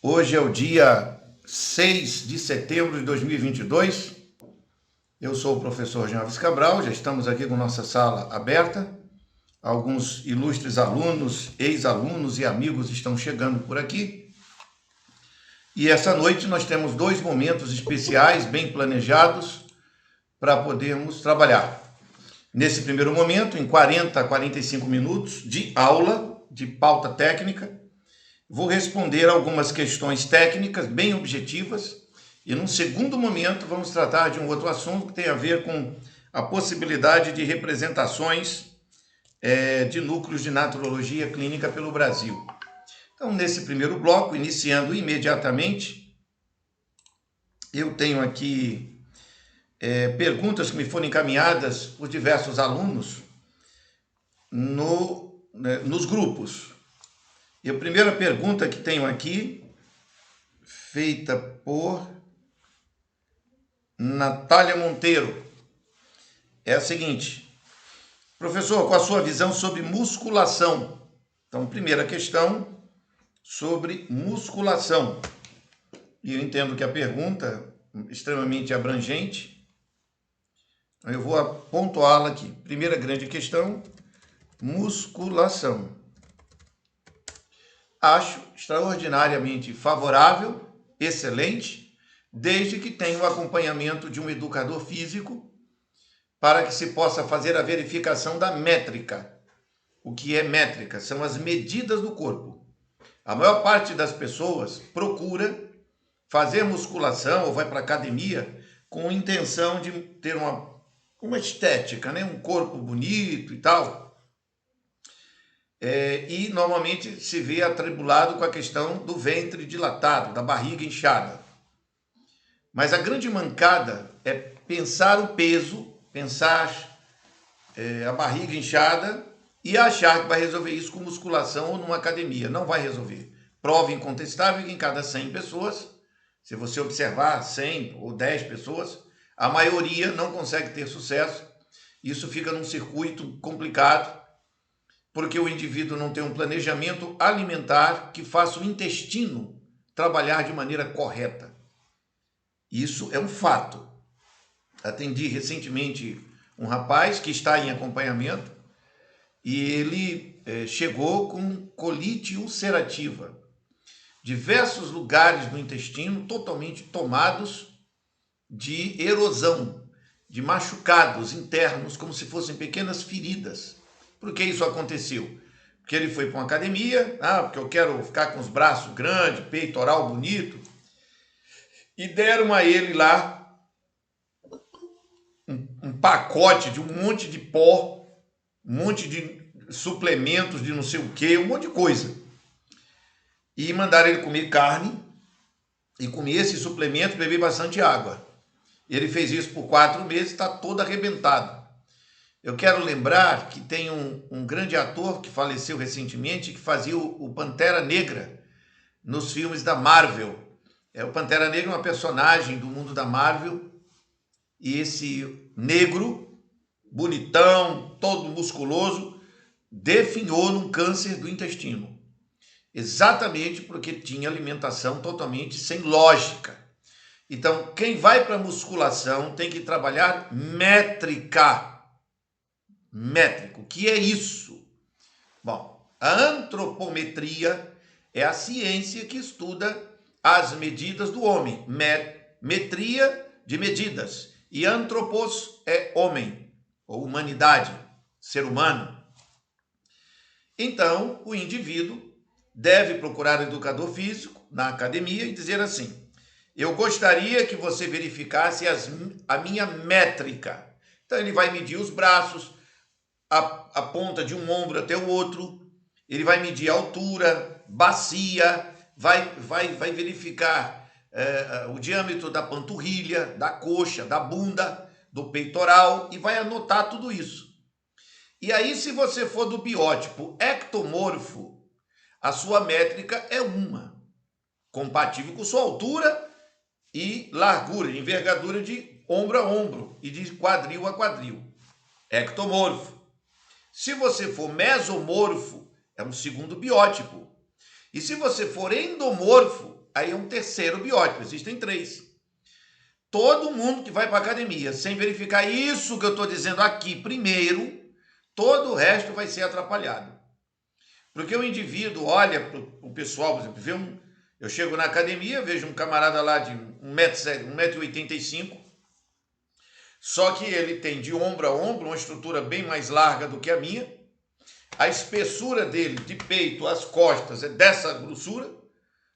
Hoje é o dia 6 de setembro de 2022. Eu sou o professor Jean Alves Cabral, já estamos aqui com nossa sala aberta. Alguns ilustres alunos, ex-alunos e amigos estão chegando por aqui. E essa noite nós temos dois momentos especiais, bem planejados, para podermos trabalhar. Nesse primeiro momento, em 40 a 45 minutos de aula, de pauta técnica, vou responder algumas questões técnicas bem objetivas e, num segundo momento, vamos tratar de um outro assunto que tem a ver com a possibilidade de representações de núcleos de naturologia clínica pelo Brasil. Então, nesse primeiro bloco, iniciando imediatamente, eu tenho aqui perguntas que me foram encaminhadas por diversos alunos nos grupos. E a primeira pergunta que tenho aqui, feita por Natália Monteiro, é a seguinte: professor, qual a sua visão sobre musculação? Então, primeira questão sobre musculação. E eu entendo que a pergunta é extremamente abrangente. Eu vou pontuá-la aqui. Primeira grande questão, musculação. Acho extraordinariamente favorável, excelente, desde que tenha o acompanhamento de um educador físico para que se possa fazer a verificação da métrica. O que é métrica? São as medidas do corpo. A maior parte das pessoas procura fazer musculação ou vai para a academia com a intenção de ter uma estética, né? Um corpo bonito e tal. E normalmente se vê atribulado com a questão do ventre dilatado, da barriga inchada. Mas a grande mancada é pensar o peso, pensar a barriga inchada e achar que vai resolver isso com musculação ou numa academia. Não vai resolver. Prova incontestável que em cada 100 pessoas, se você observar 100 ou 10 pessoas, a maioria não consegue ter sucesso. Isso fica num circuito complicado, porque o indivíduo não tem um planejamento alimentar que faça o intestino trabalhar de maneira correta. Isso é um fato. Atendi recentemente um rapaz que está em acompanhamento e ele chegou com colite ulcerativa. Diversos lugares do intestino totalmente tomados de erosão, de machucados internos, como se fossem pequenas feridas. Por que isso aconteceu? Porque ele foi para uma academia, porque eu quero ficar com os braços grandes, peitoral bonito, e deram a ele lá um pacote de um monte de pó, um monte de suplementos de não sei o que, um monte de coisa. E mandaram ele comer carne, e comer esses suplementos, beber bastante água. Ele fez isso por 4 meses, está todo arrebentado. Eu quero lembrar que tem um grande ator que faleceu recentemente, que fazia o Pantera Negra nos filmes da Marvel. O Pantera Negra é uma personagem do mundo da Marvel, e esse negro, bonitão, todo musculoso, definhou num câncer do intestino. Exatamente porque tinha alimentação totalmente sem lógica. Então, quem vai para a musculação tem que trabalhar métrica. Métrico, o que é isso? Bom, a antropometria é a ciência que estuda as medidas do homem. Metria de medidas. E antropos é homem, ou humanidade, ser humano. Então, o indivíduo deve procurar um educador físico na academia e dizer assim: eu gostaria que você verificasse a minha métrica. Então, ele vai medir os braços, a ponta de um ombro até o outro, ele vai medir a altura, bacia, vai verificar o diâmetro da panturrilha, da coxa, da bunda, do peitoral, e vai anotar tudo isso. E aí, se você for do biótipo ectomorfo, a sua métrica é uma, compatível com sua altura e largura, envergadura de ombro a ombro e de quadril a quadril. Ectomorfo. Se você for mesomorfo, é um segundo biótipo. E se você for endomorfo, Aí é um terceiro biótipo, existem 3. Todo mundo que vai para a academia sem verificar isso que eu estou dizendo aqui primeiro, todo o resto vai ser atrapalhado. Porque o indivíduo olha para o pessoal, por exemplo, eu chego na academia, vejo um camarada lá de 1,85 m, só que ele tem de ombro a ombro uma estrutura bem mais larga do que a minha, a espessura dele de peito às costas é dessa grossura,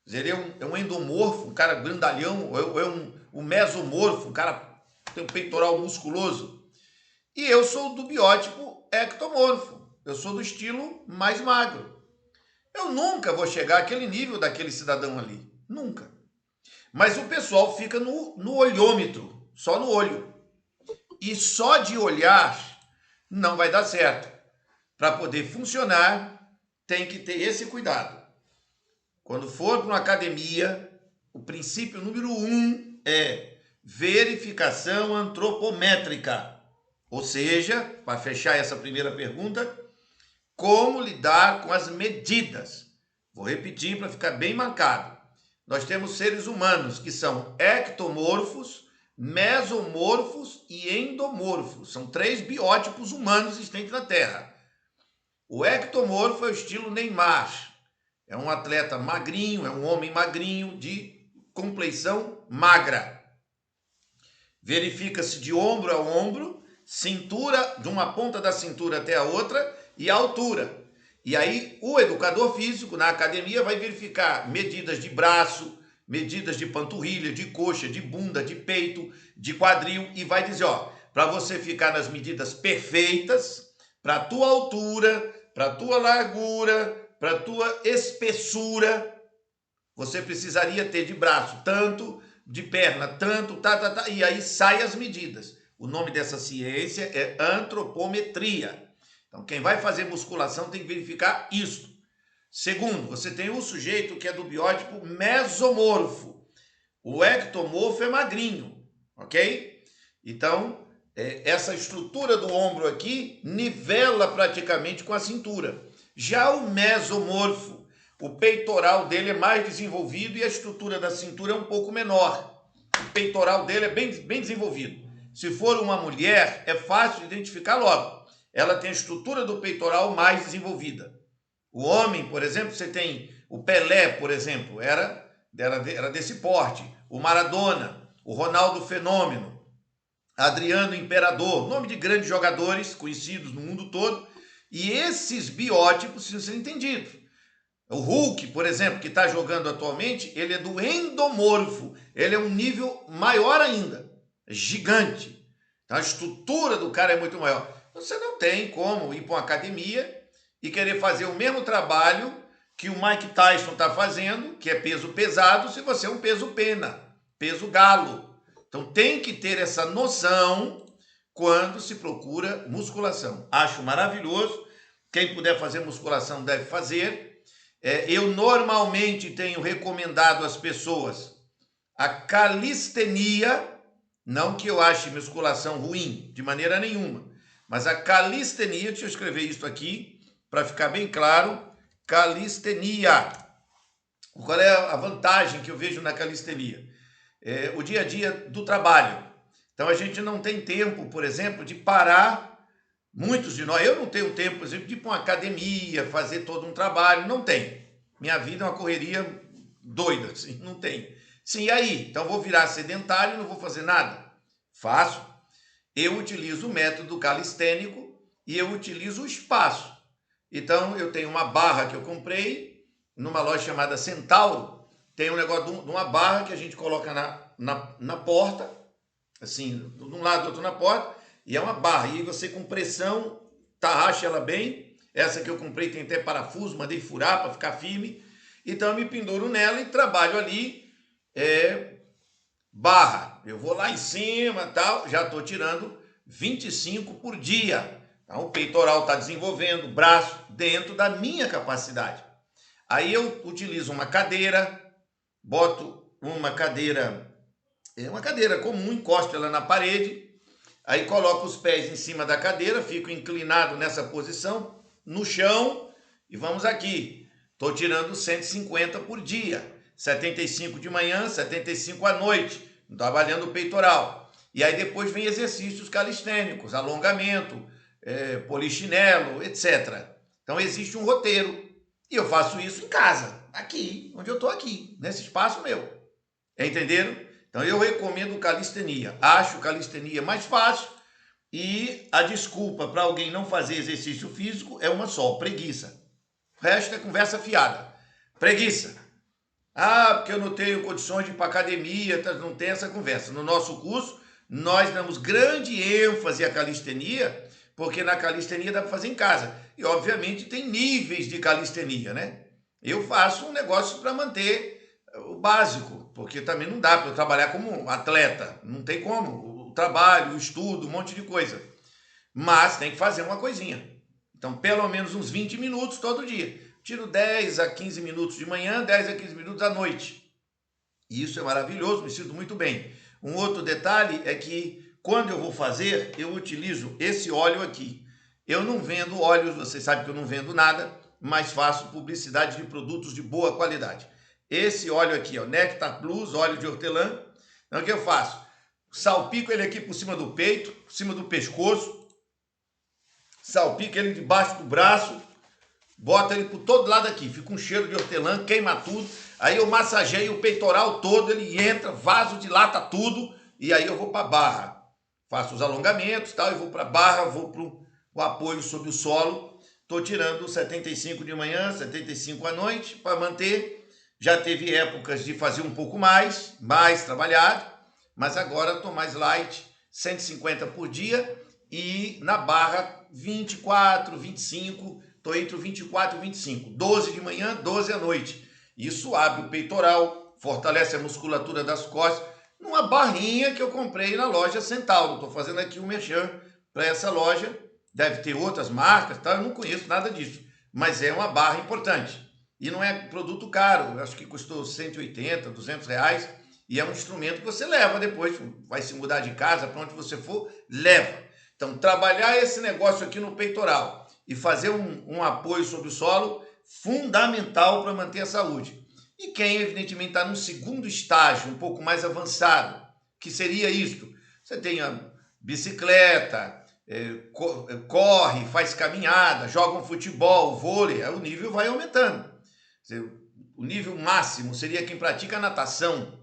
ele é um endomorfo, um cara grandalhão, ou é um mesomorfo, um cara tem um peitoral musculoso. E eu sou do biótipo ectomorfo, eu sou do estilo mais magro. Eu nunca vou chegar àquele nível daquele cidadão ali, nunca. Mas o pessoal fica no olhômetro, só no olho. E só de olhar não vai dar certo. Para poder funcionar, tem que ter esse cuidado. Quando for para uma academia, o princípio número 1 é verificação antropométrica. Ou seja, para fechar essa primeira pergunta, como lidar com as medidas? Vou repetir para ficar bem marcado. Nós temos seres humanos que são ectomorfos, mesomorfos e endomorfos. São 3 biótipos humanos existentes na Terra. O ectomorfo é o estilo Neymar. É um atleta magrinho, é um homem magrinho de compleição magra. Verifica-se de ombro a ombro, cintura, de uma ponta da cintura até a outra e a altura. E aí o educador físico na academia vai verificar medidas de braço, medidas de panturrilha, de coxa, de bunda, de peito, de quadril e vai dizer, ó, para você ficar nas medidas perfeitas, para a tua altura, para a tua largura, para a tua espessura, você precisaria ter de braço tanto, de perna tanto, e aí sai as medidas. O nome dessa ciência é antropometria. Então, quem vai fazer musculação tem que verificar isso. Segundo, você tem o sujeito que é do biótipo mesomorfo. O ectomorfo é magrinho, ok? Então, essa estrutura do ombro aqui nivela praticamente com a cintura. Já o mesomorfo, o peitoral dele é mais desenvolvido e a estrutura da cintura é um pouco menor. O peitoral dele é bem desenvolvido. Se for uma mulher, é fácil de identificar logo. Ela tem a estrutura do peitoral mais desenvolvida. O homem, por exemplo, você tem o Pelé, por exemplo, era desse porte. O Maradona, o Ronaldo Fenômeno, Adriano Imperador, nome de grandes jogadores conhecidos no mundo todo. E esses biótipos precisam ser entendidos. O Hulk, por exemplo, que está jogando atualmente, ele é do endomorfo. Ele é um nível maior ainda, gigante. Então a estrutura do cara é muito maior. Você não tem como ir para uma academia e querer fazer o mesmo trabalho que o Mike Tyson está fazendo, que é peso pesado, se você é um peso pena, peso galo. Então tem que ter essa noção quando se procura musculação. Acho maravilhoso. Quem puder fazer musculação deve fazer. Eu normalmente tenho recomendado às pessoas a calistenia, não que eu ache musculação ruim, de maneira nenhuma, mas a calistenia, deixa eu escrever isso aqui, para ficar bem claro, calistenia. Qual é a vantagem que eu vejo na calistenia? O dia a dia do trabalho. Então a gente não tem tempo, por exemplo, de parar, muitos de nós, eu não tenho tempo, por exemplo, de ir para uma academia, fazer todo um trabalho, não tem. Minha vida é uma correria doida, assim, não tem. Sim, e aí? Então vou virar sedentário e não vou fazer nada? Faço. Eu utilizo o método calistênico e eu utilizo o espaço. Então, eu tenho uma barra que eu comprei numa loja chamada Centauro. Tem um negócio de uma barra que a gente coloca na porta, assim, de um lado do outro na porta, e é uma barra. E você com pressão, tarraxa ela bem. Essa que eu comprei tem até parafuso, mandei furar para ficar firme. Então, eu me penduro nela e trabalho ali, barra. Eu vou lá em cima, tal, já estou tirando 25 por dia. Então, o peitoral está desenvolvendo, o braço, dentro da minha capacidade. Aí eu utilizo uma cadeira, boto uma cadeira comum, encosto ela na parede, aí coloco os pés em cima da cadeira, fico inclinado nessa posição, no chão, e vamos aqui. Estou tirando 150 por dia. 75 de manhã, 75 à noite, trabalhando o peitoral. E aí depois vem exercícios calistênicos, alongamento, polichinelo, etc. Então existe um roteiro. E eu faço isso em casa, aqui, onde eu estou aqui, nesse espaço meu. Entenderam? Então eu recomendo calistenia. Acho calistenia mais fácil e a desculpa para alguém não fazer exercício físico é uma só, preguiça. O resto é conversa fiada. Preguiça. Ah, porque eu não tenho condições de ir para academia, não tem essa conversa. No nosso curso, nós damos grande ênfase à calistenia, porque na calistenia dá para fazer em casa. E, obviamente, tem níveis de calistenia, né? Eu faço um negócio para manter o básico, porque também não dá para eu trabalhar como atleta. Não tem como. O trabalho, o estudo, um monte de coisa. Mas tem que fazer uma coisinha. Então, pelo menos uns 20 minutos todo dia. Tiro 10 a 15 minutos de manhã, 10 a 15 minutos à noite. E isso é maravilhoso, me sinto muito bem. Um outro detalhe é que quando eu vou fazer, eu utilizo esse óleo aqui. Eu não vendo óleos, vocês sabem que eu não vendo nada, mas faço publicidade de produtos de boa qualidade. Esse óleo aqui, ó, Nectar Plus, óleo de hortelã. Então o que eu faço? Salpico ele aqui por cima do peito, por cima do pescoço, salpico ele debaixo do braço, bota ele por todo lado aqui, fica um cheiro de hortelã, queima tudo. Aí eu massageio o peitoral todo, ele entra, vaso dilata tudo, e aí eu vou para a barra. Faço os alongamentos, tal, e vou para a barra, vou para o apoio sobre o solo. Estou tirando 75 de manhã, 75 à noite, para manter. Já teve épocas de fazer um pouco mais trabalhado, mas agora estou mais light, 150 por dia, e na barra 24, 25, estou entre o 24 e 25, 12 de manhã, 12 à noite. Isso abre o peitoral, fortalece a musculatura das costas, numa barrinha que eu comprei na loja Centauro. Estou fazendo aqui um merchan para essa loja, deve ter outras marcas, tá? Eu não conheço nada disso, mas é uma barra importante. E não é produto caro, eu acho que custou 180, 200 reais, e é um instrumento que você leva depois, vai se mudar de casa, para onde você for, leva. Então, trabalhar esse negócio aqui no peitoral e fazer um apoio sobre o solo, fundamental para manter a saúde. E quem, evidentemente, está num segundo estágio, um pouco mais avançado, que seria isto. Você tem a bicicleta, corre, faz caminhada, joga um futebol, vôlei, aí o nível vai aumentando. O nível máximo seria quem pratica natação,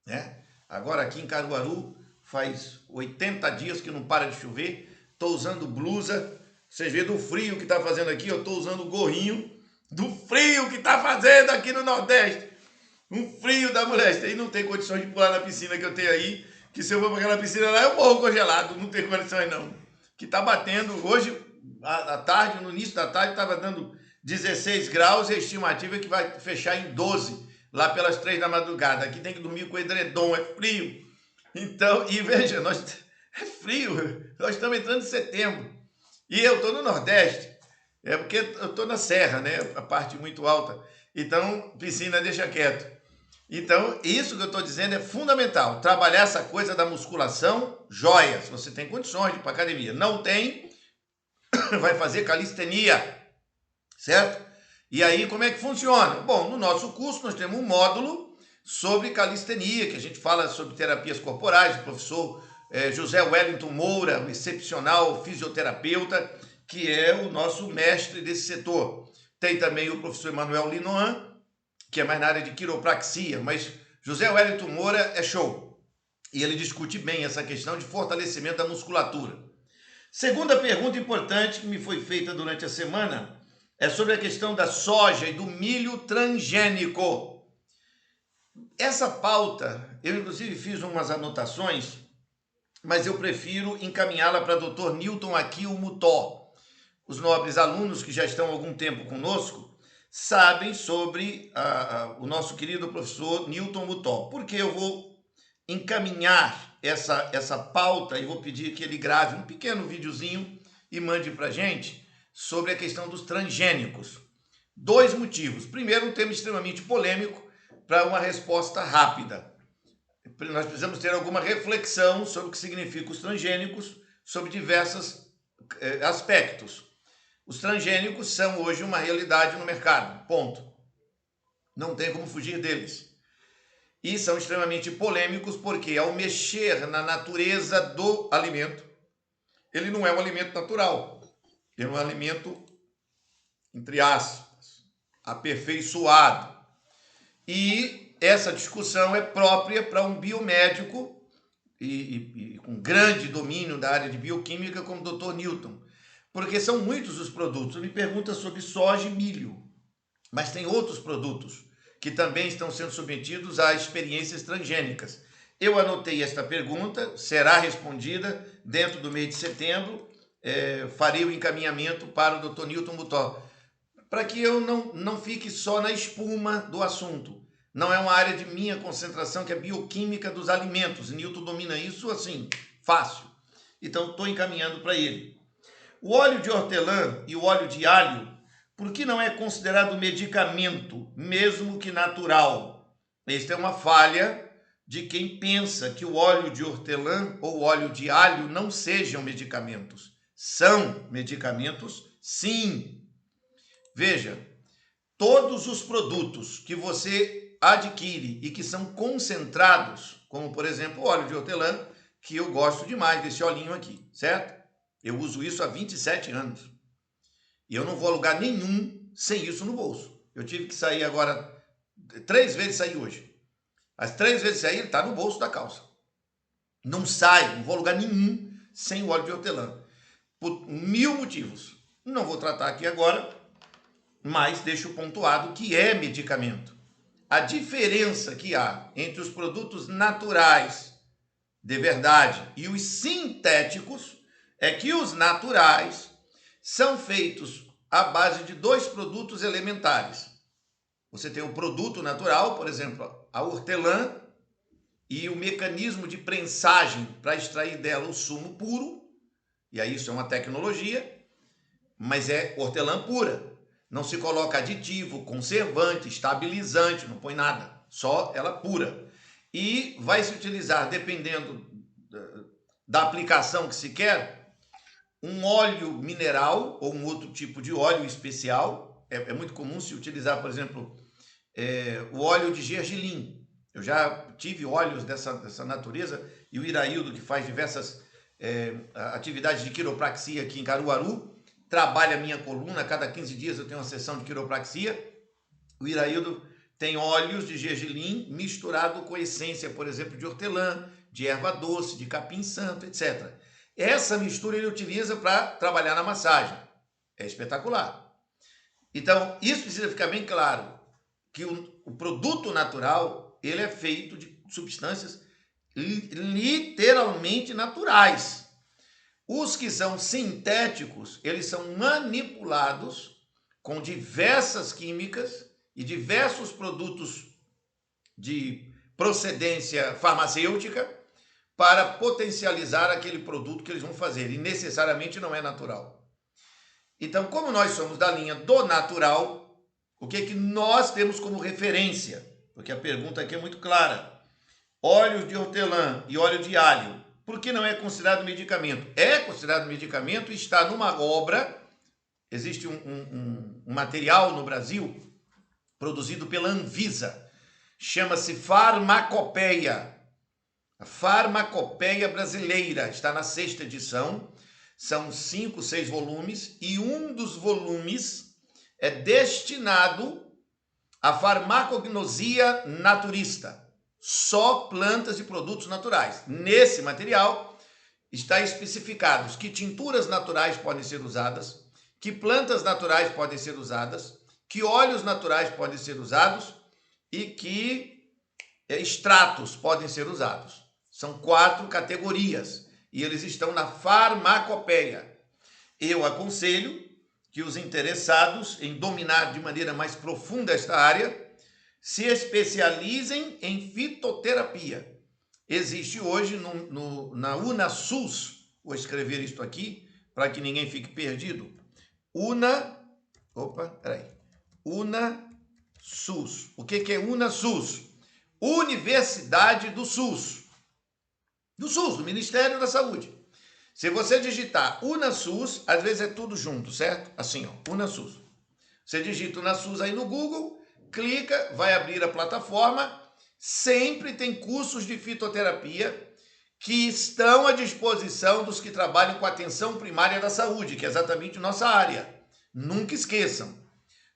né? Agora aqui em Caruaru faz 80 dias que não para de chover, estou usando blusa, vocês vêem do frio que está fazendo aqui, eu estou usando o gorrinho do frio que está fazendo aqui no Nordeste, um frio da moléstia, e não tem condições de pular na piscina que eu tenho aí, que se eu vou para aquela piscina lá eu morro congelado, não tem condições não, que está batendo hoje à tarde, no início da tarde estava dando 16 graus e a estimativa é que vai fechar em 12, lá pelas 3 da madrugada. Aqui tem que dormir com edredom, é frio. Então, e veja, é frio, nós estamos entrando em setembro. E eu estou no Nordeste, é porque eu estou na serra, né? A parte muito alta. Então, piscina deixa quieto. Então, isso que eu estou dizendo é fundamental. Trabalhar essa coisa da musculação, joia. Se você tem condições de ir para academia. Não tem, vai fazer calistenia. Certo? E aí, como é que funciona? Bom, no nosso curso nós temos um módulo sobre calistenia, que a gente fala sobre terapias corporais, o professor José Wellington Moura, um excepcional fisioterapeuta, que é o nosso mestre desse setor. Tem também o professor Emanuel Linoan, que é mais na área de quiropraxia, mas José Wellington Moura é show. E ele discute bem essa questão de fortalecimento da musculatura. Segunda pergunta importante que me foi feita durante a semana é sobre a questão da soja e do milho transgênico. Essa pauta, eu inclusive fiz umas anotações, mas eu prefiro encaminhá-la para o Dr. Newton Akio Mutó. Os nobres alunos que já estão há algum tempo conosco sabem sobre o nosso querido professor Newton Mutó. Porque eu vou encaminhar essa pauta e vou pedir que ele grave um pequeno videozinho e mande para a gente sobre a questão dos transgênicos. 2 motivos. Primeiro, um tema extremamente polêmico para uma resposta rápida. Nós precisamos ter alguma reflexão sobre o que significam os transgênicos, sobre diversos aspectos. Os transgênicos são hoje uma realidade no mercado, ponto. Não tem como fugir deles. E são extremamente polêmicos porque, ao mexer na natureza do alimento, ele não é um alimento natural. Ele é um alimento, entre aspas, aperfeiçoado. E essa discussão é própria para um biomédico e com grande domínio da área de bioquímica como o Dr. Newton, porque são muitos os produtos. Ele me pergunta sobre soja e milho, mas tem outros produtos que também estão sendo submetidos a experiências transgênicas. Eu anotei esta pergunta, será respondida dentro do mês de setembro, farei o encaminhamento para o Dr. Newton Butó, para que eu não fique só na espuma do assunto. Não é uma área de minha concentração, que é bioquímica dos alimentos. Newton domina isso assim, fácil. Então, estou encaminhando para ele. O óleo de hortelã e o óleo de alho, por que não é considerado medicamento, mesmo que natural? Esta é uma falha de quem pensa que o óleo de hortelã ou o óleo de alho não sejam medicamentos. São medicamentos, sim. Veja, todos os produtos que você adquire e que são concentrados, como por exemplo o óleo de hortelã, que eu gosto demais desse olhinho aqui, certo? Eu uso isso há 27 anos. E eu não vou a lugar nenhum sem isso no bolso. Eu tive que sair agora, 3 vezes saí hoje. As 3 vezes saí, ele está no bolso da calça. Não sai, não vou a lugar nenhum sem o óleo de hortelã. Por 1000 motivos. Não vou tratar aqui agora, mas deixo pontuado que é medicamento. A diferença que há entre os produtos naturais de verdade e os sintéticos é que os naturais são feitos à base de 2 produtos elementares. Você tem o produto natural, por exemplo, a hortelã, e o mecanismo de prensagem para extrair dela o sumo puro, e aí isso é uma tecnologia, mas é hortelã pura. Não se coloca aditivo, conservante, estabilizante, não põe nada, só ela pura. E vai se utilizar, dependendo da aplicação que se quer, um óleo mineral ou um outro tipo de óleo especial. É muito comum se utilizar, por exemplo, o óleo de gergelim. Eu já tive óleos dessa natureza, e o Iraildo, que faz diversas atividades de quiropraxia aqui em Caruaru, trabalha a minha coluna, a cada 15 dias eu tenho uma sessão de quiropraxia. O Iraildo tem óleos de gergelim misturado com essência, por exemplo, de hortelã, de erva doce, de capim-santo, etc. Essa mistura ele utiliza para trabalhar na massagem. É espetacular. Então, isso precisa ficar bem claro, que o produto natural, ele é feito de substâncias literalmente naturais. Os que são sintéticos, eles são manipulados com diversas químicas e diversos produtos de procedência farmacêutica para potencializar aquele produto que eles vão fazer, e necessariamente não é natural. Então, como nós somos da linha do natural, o que é que nós temos como referência? Porque a pergunta aqui é muito clara. Óleo de hortelã e óleo de alho, por que não é considerado medicamento? É considerado medicamento e está numa obra. Existe um material no Brasil produzido pela Anvisa, chama-se Farmacopeia. A Farmacopeia Brasileira está na 6ª edição, são 5, 6 volumes, e um dos volumes é destinado à farmacognosia naturista. Só plantas e produtos naturais. Nesse material está especificados que tinturas naturais podem ser usadas, que plantas naturais podem ser usadas, que óleos naturais podem ser usados e que extratos podem ser usados. São 4 categorias e eles estão na Farmacopeia. Eu aconselho que os interessados em dominar de maneira mais profunda esta área se especializem em fitoterapia. Existe hoje na UnaSUS, vou escrever isto aqui para que ninguém fique perdido. UnaSUS. O que é UnaSUS? Universidade do SUS. Do SUS, do Ministério da Saúde. Se você digitar UnaSUS, às vezes é tudo junto, certo? Assim, ó, UnaSUS. Você digita UnaSUS aí no Google, clica, vai abrir a plataforma, sempre tem cursos de fitoterapia que estão à disposição dos que trabalham com atenção primária da saúde, que é exatamente nossa área. Nunca esqueçam,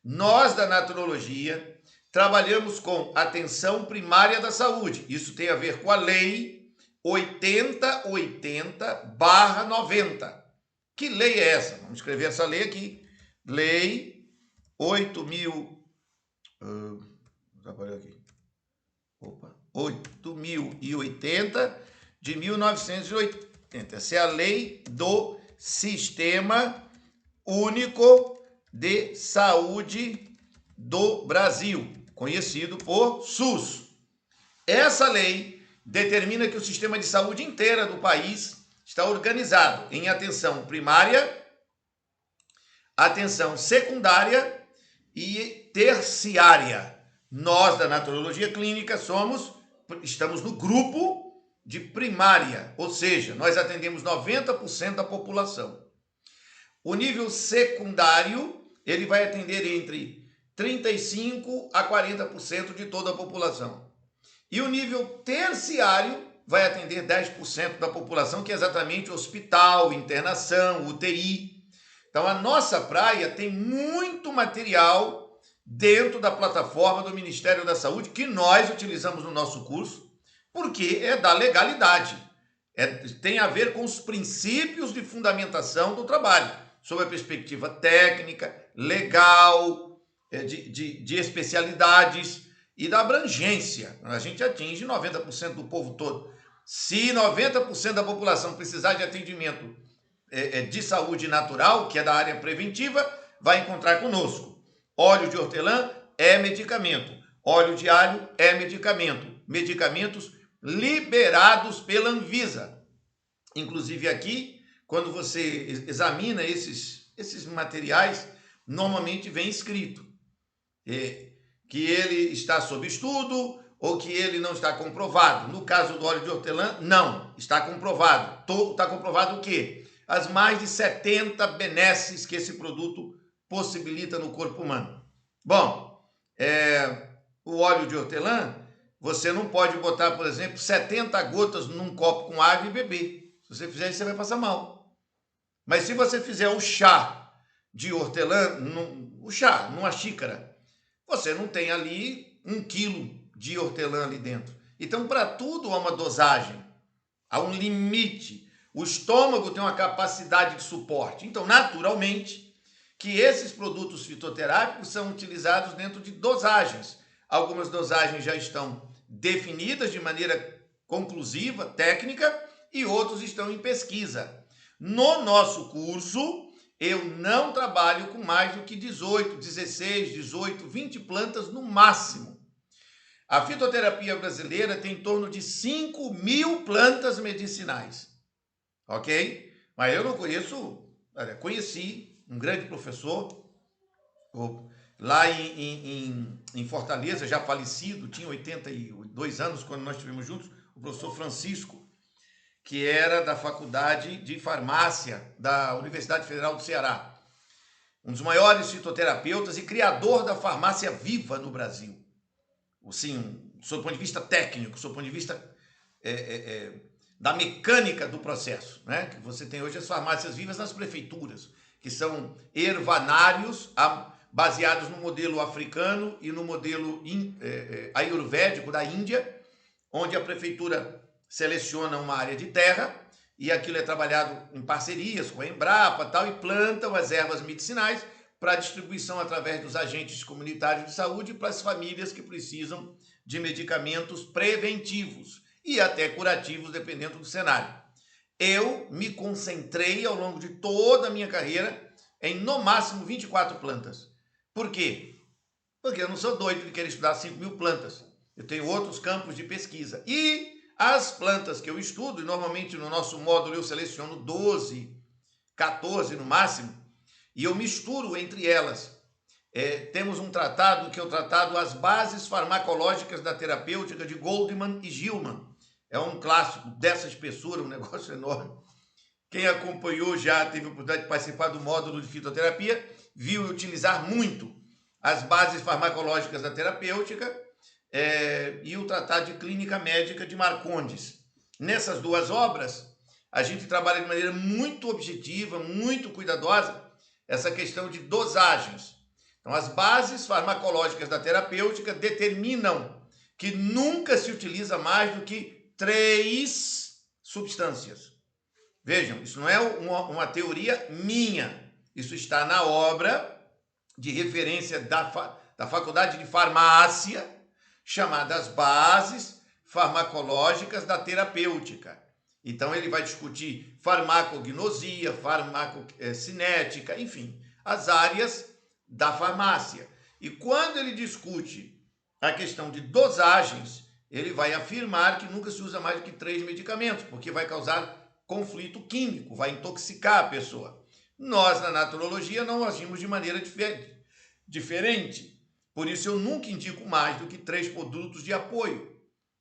nós da naturologia trabalhamos com atenção primária da saúde. Isso tem a ver com a lei 8080/90. Que lei é essa? Vamos escrever essa lei aqui. Lei 8.080 de 1980. Essa é a lei do Sistema Único de Saúde do Brasil, conhecido por SUS. Essa lei determina que o sistema de saúde inteira do país está organizado em atenção primária, atenção secundária e terciária. Nós, da naturologia clínica, estamos no grupo de primária, ou seja, nós atendemos 90% da população. O nível secundário, ele vai atender entre 35% a 40% de toda a população. E o nível terciário vai atender 10% da população, que é exatamente hospital, internação, UTI. Então, a nossa praia tem muito material dentro da plataforma do Ministério da Saúde, que nós utilizamos no nosso curso, porque é da legalidade. Tem a ver com os princípios de fundamentação do trabalho, sob a perspectiva técnica, legal, de especialidades e da abrangência. A gente atinge 90% do povo todo. Se 90% da população precisar de atendimento de saúde natural, que é da área preventiva, vai encontrar conosco. Óleo de hortelã é medicamento. Óleo de alho é medicamento. Medicamentos liberados pela Anvisa. Inclusive aqui, quando você examina esses materiais, normalmente vem escrito que ele está sob estudo ou que ele não está comprovado. No caso do óleo de hortelã, não, está comprovado. Está comprovado o quê? As mais de 70 benesses que esse produto possibilita no corpo humano. Bom, o óleo de hortelã, você não pode botar, por exemplo, 70 gotas num copo com água e beber. Se você fizer isso, você vai passar mal. Mas se você fizer o chá de hortelã, numa xícara, você não tem ali 1 quilo de hortelã ali dentro. Então, para tudo há uma dosagem, há um limite. O estômago tem uma capacidade de suporte. Então, naturalmente, que esses produtos fitoterápicos são utilizados dentro de dosagens. Algumas dosagens já estão definidas de maneira conclusiva, técnica, e outros estão em pesquisa. No nosso curso, eu não trabalho com mais do que 18, 16, 18, 20 plantas no máximo. A fitoterapia brasileira tem em torno de 5.000 plantas medicinais. Ok? Mas eu não conheci um grande professor lá em Fortaleza, já falecido, tinha 82 anos quando nós estivemos juntos, o professor Francisco, que era da Faculdade de Farmácia da Universidade Federal do Ceará. Um dos maiores fitoterapeutas e criador da farmácia viva no Brasil. Sim, sob o ponto de vista técnico, sob o ponto de vista da mecânica do processo, né? Que você tem hoje as farmácias vivas nas prefeituras, que são ervanários baseados no modelo africano e no modelo ayurvédico da Índia, onde a prefeitura seleciona uma área de terra e aquilo é trabalhado em parcerias com a Embrapa tal, e plantam as ervas medicinais para distribuição através dos agentes comunitários de saúde para as famílias que precisam de medicamentos preventivos e até curativos, dependendo do cenário. Eu me concentrei ao longo de toda a minha carreira em, no máximo, 24 plantas. Por quê? Porque eu não sou doido de querer estudar 5.000 plantas. Eu tenho outros campos de pesquisa. E as plantas que eu estudo, e normalmente no nosso módulo eu seleciono 12, 14 no máximo, e eu misturo entre elas. Temos um tratado que é o tratado As Bases Farmacológicas da Terapêutica de Goldman e Gilman. É um clássico dessa espessura, um negócio enorme. Quem acompanhou já teve a oportunidade de participar do módulo de fitoterapia, viu eu utilizar muito as bases farmacológicas da terapêutica e o Tratado de Clínica Médica de Marcondes. Nessas duas obras, a gente trabalha de maneira muito objetiva, muito cuidadosa, essa questão de dosagens. Então, as bases farmacológicas da terapêutica determinam que nunca se utiliza mais do que 3 substâncias. Vejam, isso não é uma teoria minha, isso está na obra de referência da Faculdade de Farmácia, chamada As Bases Farmacológicas da Terapêutica. Então, ele vai discutir farmacognosia, farmacocinética, enfim, as áreas da farmácia. E quando ele discute a questão de dosagens, ele vai afirmar que nunca se usa mais do que 3 medicamentos, porque vai causar conflito químico, vai intoxicar a pessoa. Nós, na naturologia, não agimos de maneira diferente. Por isso, eu nunca indico mais do que 3 produtos de apoio.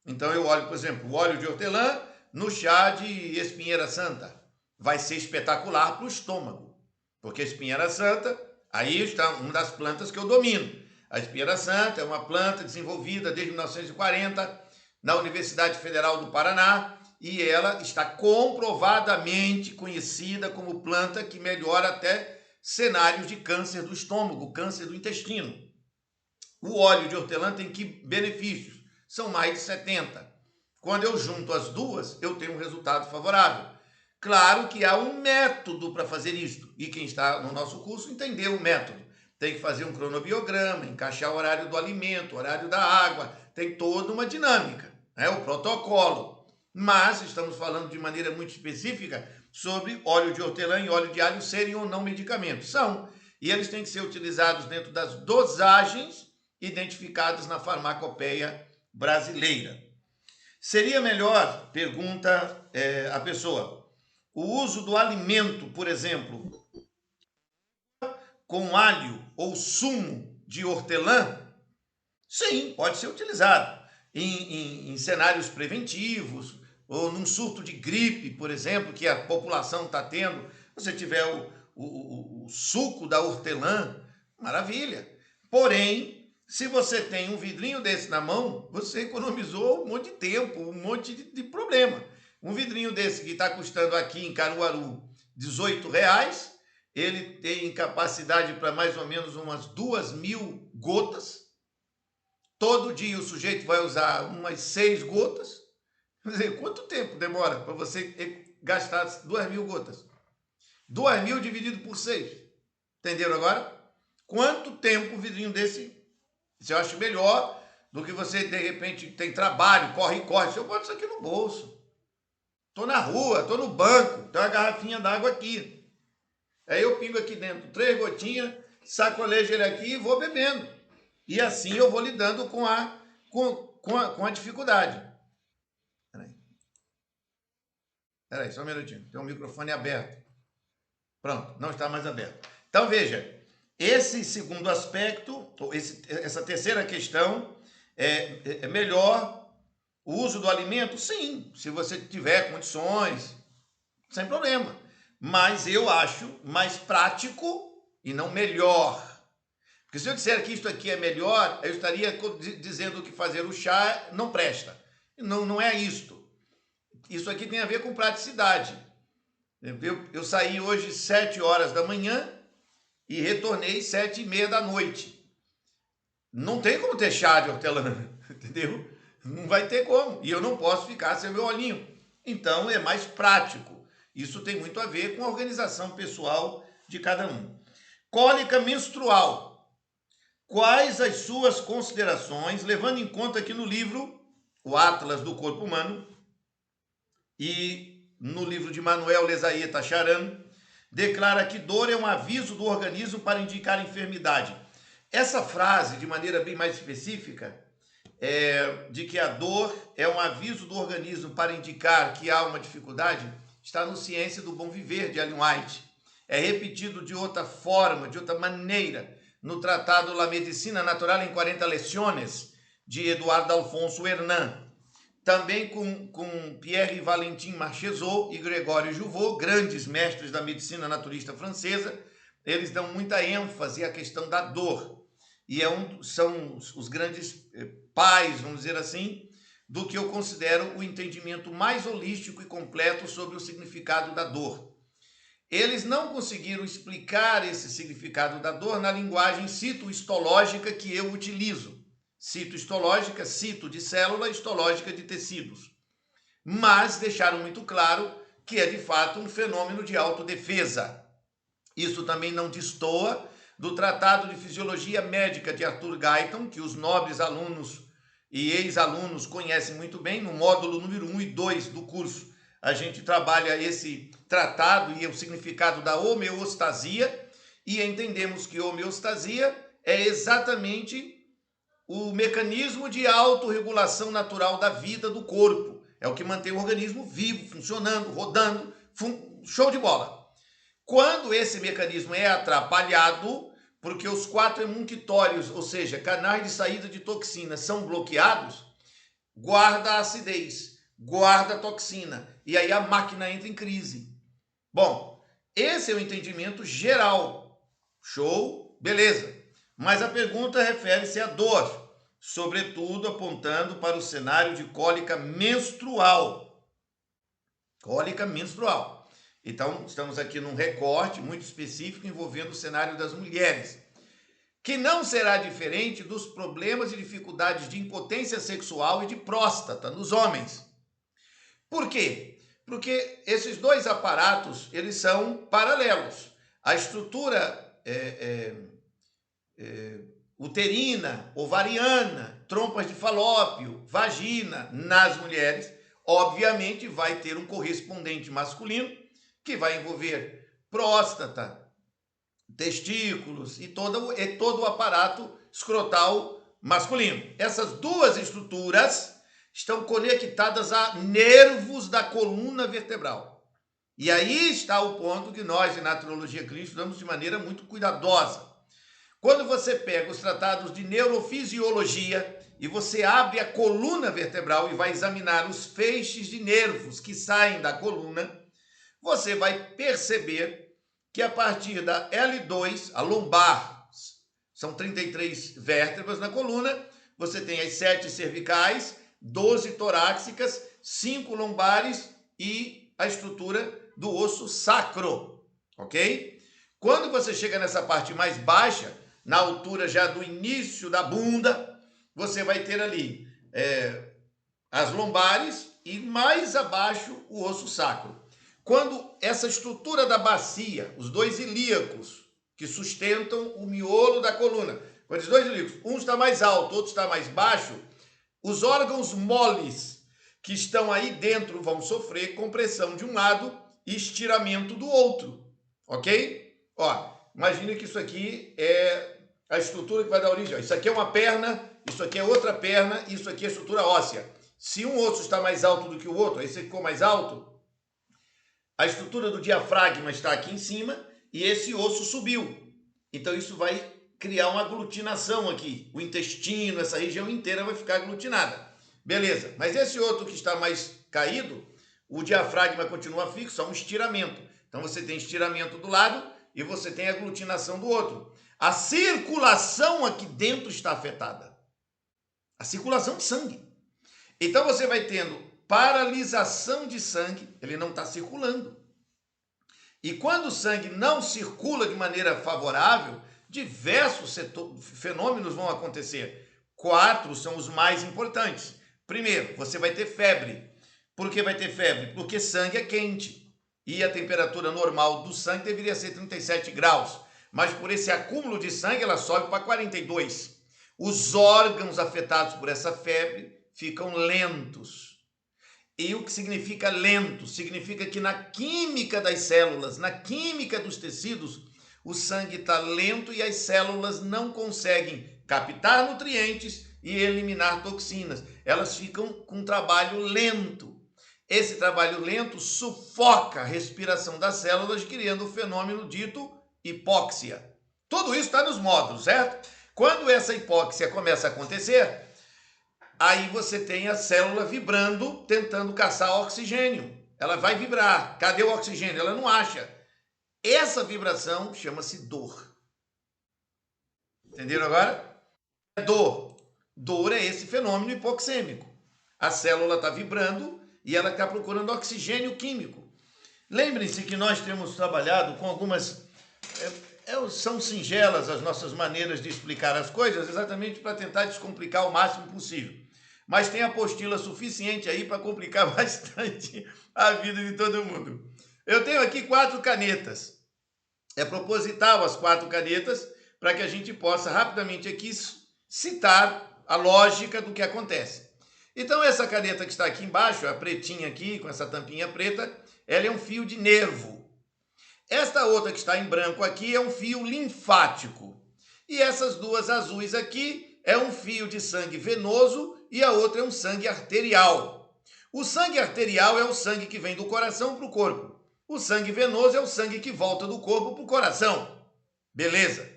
Então, eu olho, por exemplo, o óleo de hortelã no chá de espinheira santa. Vai ser espetacular para o estômago, porque a espinheira santa, aí está uma das plantas que eu domino. A espinheira santa é uma planta desenvolvida desde 1940 na Universidade Federal do Paraná e ela está comprovadamente conhecida como planta que melhora até cenários de câncer do estômago, câncer do intestino. O óleo de hortelã tem que benefícios? São mais de 70. Quando eu junto as duas, eu tenho um resultado favorável. Claro que há um método para fazer isso, e quem está no nosso curso entendeu o método. Tem que fazer um cronobiograma, encaixar o horário do alimento, o horário da água, tem toda uma dinâmica, o protocolo. Mas estamos falando de maneira muito específica sobre óleo de hortelã e óleo de alho serem ou não medicamentos. São, e eles têm que ser utilizados dentro das dosagens identificadas na farmacopeia brasileira. Seria melhor, pergunta a pessoa, o uso do alimento, por exemplo, com alho ou sumo de hortelã? Sim, pode ser utilizado em cenários preventivos ou num surto de gripe, por exemplo, que a população está tendo. Se você tiver o suco da hortelã, maravilha. Porém, se você tem um vidrinho desse na mão, você economizou um monte de tempo, um monte de problema. Um vidrinho desse que está custando aqui em Caruaru R$18, ele tem capacidade para mais ou menos umas 2.000 gotas. Todo dia o sujeito vai usar umas 6 gotas. Quer dizer, quanto tempo demora para você gastar 2.000 gotas? 2.000 dividido por 6. Entenderam agora? Quanto tempo o vidrinho desse? Eu acho melhor do que você, de repente, tem trabalho, corre. Eu boto isso aqui no bolso. Estou na rua, estou no banco, tem uma garrafinha d'água aqui. Aí eu pingo aqui dentro 3 gotinhas, sacolejo ele aqui e vou bebendo. E assim eu vou lidando com a dificuldade. Peraí, só um minutinho. Tem um microfone aberto. Pronto, não está mais aberto. Então, veja, esse segundo aspecto, essa terceira questão, é melhor o uso do alimento? Sim, se você tiver condições, sem problema. Mas eu acho mais prático e não melhor. Porque se eu disser que isto aqui é melhor, eu estaria dizendo que fazer o chá não presta. Não é isto. Isso aqui tem a ver com praticidade. Eu saí hoje 7 horas da manhã e retornei 7:30 da noite. Não tem como ter chá de hortelã, entendeu? Não vai ter como. E eu não posso ficar sem meu olhinho. Então é mais prático. Isso tem muito a ver com a organização pessoal de cada um. Cólica menstrual. Quais as suas considerações, levando em conta que no livro O Atlas do Corpo Humano e no livro de Manuel Lezaeta Charan, declara que dor é um aviso do organismo para indicar enfermidade. Essa frase, de maneira bem mais específica, de que a dor é um aviso do organismo para indicar que há uma dificuldade, está no Ciência do Bom Viver, de Ellen White. É repetido de outra forma, de outra maneira, no tratado La Medicina Natural em 40 Leções, de Eduardo Alfonso Hernan. Também com Pierre Valentin Marchesot e Gregório Jouvot, grandes mestres da medicina naturista francesa, eles dão muita ênfase à questão da dor. e são os grandes pais, vamos dizer assim, do que eu considero o entendimento mais holístico e completo sobre o significado da dor. Eles não conseguiram explicar esse significado da dor na linguagem cito-histológica que eu utilizo. Cito-histológica, cito de célula, histológica de tecidos. Mas deixaram muito claro que é de fato um fenômeno de autodefesa. Isso também não destoa do Tratado de Fisiologia Médica de Arthur Guyton, que os nobres alunos e ex-alunos conhecem muito bem, no módulo número 1 e 2 do curso. A gente trabalha esse tratado e o significado da homeostasia e entendemos que homeostasia é exatamente o mecanismo de autorregulação natural da vida do corpo. É o que mantém o organismo vivo, funcionando, rodando, show de bola. Quando esse mecanismo é atrapalhado, porque os 4 emuncitórios, ou seja, canais de saída de toxinas, são bloqueados, guarda a acidez, guarda a toxina, e aí a máquina entra em crise. Bom, esse é o entendimento geral. Show? Beleza. Mas a pergunta refere-se à dor, sobretudo apontando para o cenário de cólica menstrual. Cólica menstrual. Então, estamos aqui num recorte muito específico envolvendo o cenário das mulheres, que não será diferente dos problemas e dificuldades de impotência sexual e de próstata nos homens. Por quê? Porque esses dois aparatos, eles são paralelos. A estrutura uterina, ovariana, trompas de falópio, vagina nas mulheres, obviamente vai ter um correspondente masculino, que vai envolver próstata, testículos e todo o aparato escrotal masculino. Essas duas estruturas estão conectadas a nervos da coluna vertebral. E aí está o ponto que nós, em naturologia clínica, estudamos de maneira muito cuidadosa. Quando você pega os tratados de neurofisiologia e você abre a coluna vertebral e vai examinar os feixes de nervos que saem da coluna, você vai perceber que a partir da L2, a lombar, são 33 vértebras na coluna, você tem as 7 cervicais, 12 torácicas, 5 lombares e a estrutura do osso sacro, ok? Quando você chega nessa parte mais baixa, na altura já do início da bunda, você vai ter ali as lombares e mais abaixo o osso sacro. Quando essa estrutura da bacia, os dois ilíacos que sustentam o miolo da coluna, quando os dois ilíacos, um está mais alto, outro está mais baixo, os órgãos moles que estão aí dentro vão sofrer compressão de um lado e estiramento do outro, ok? Ó, imagine que isso aqui é a estrutura que vai dar origem. Isso aqui é uma perna, isso aqui é outra perna, isso aqui é a estrutura óssea. Se um osso está mais alto do que o outro, aí você ficou mais alto, a estrutura do diafragma está aqui em cima e esse osso subiu. Então isso vai criar uma aglutinação aqui. O intestino, essa região inteira vai ficar aglutinada. Beleza, mas esse outro que está mais caído, o diafragma continua fixo, é um estiramento. Então você tem estiramento do lado e você tem aglutinação do outro. A circulação aqui dentro está afetada. A circulação de sangue. Então você vai tendo paralisação de sangue, ele não está circulando. E quando o sangue não circula de maneira favorável, diversos fenômenos vão acontecer. 4 são os mais importantes. Primeiro, você vai ter febre. Por que vai ter febre? Porque sangue é quente. E a temperatura normal do sangue deveria ser 37 graus. Mas por esse acúmulo de sangue, ela sobe para 42. Os órgãos afetados por essa febre ficam lentos. E o que significa lento? Significa que na química das células, na química dos tecidos, o sangue está lento e as células não conseguem captar nutrientes e eliminar toxinas. Elas ficam com um trabalho lento. Esse trabalho lento sufoca a respiração das células, criando o fenômeno dito hipóxia. Tudo isso está nos módulos, certo? Quando essa hipóxia começa a acontecer, aí você tem a célula vibrando, tentando caçar oxigênio. Ela vai vibrar. Cadê o oxigênio? Ela não acha. Essa vibração chama-se dor. Entenderam agora? dor. Dor é esse fenômeno hipoxêmico. A célula está vibrando e ela está procurando oxigênio químico. Lembrem-se que nós temos trabalhado com algumas... são singelas as nossas maneiras de explicar as coisas, exatamente para tentar descomplicar o máximo possível. Mas tem apostila suficiente aí para complicar bastante a vida de todo mundo. Eu tenho aqui 4 canetas. É proposital as 4 canetas para que a gente possa rapidamente aqui citar a lógica do que acontece. Então essa caneta que está aqui embaixo, a pretinha aqui, com essa tampinha preta, ela é um fio de nervo. Esta outra que está em branco aqui é um fio linfático. E essas duas azuis aqui é um fio de sangue venoso e a outra é um sangue arterial. O sangue arterial é o sangue que vem do coração para o corpo. O sangue venoso é o sangue que volta do corpo para o coração. Beleza.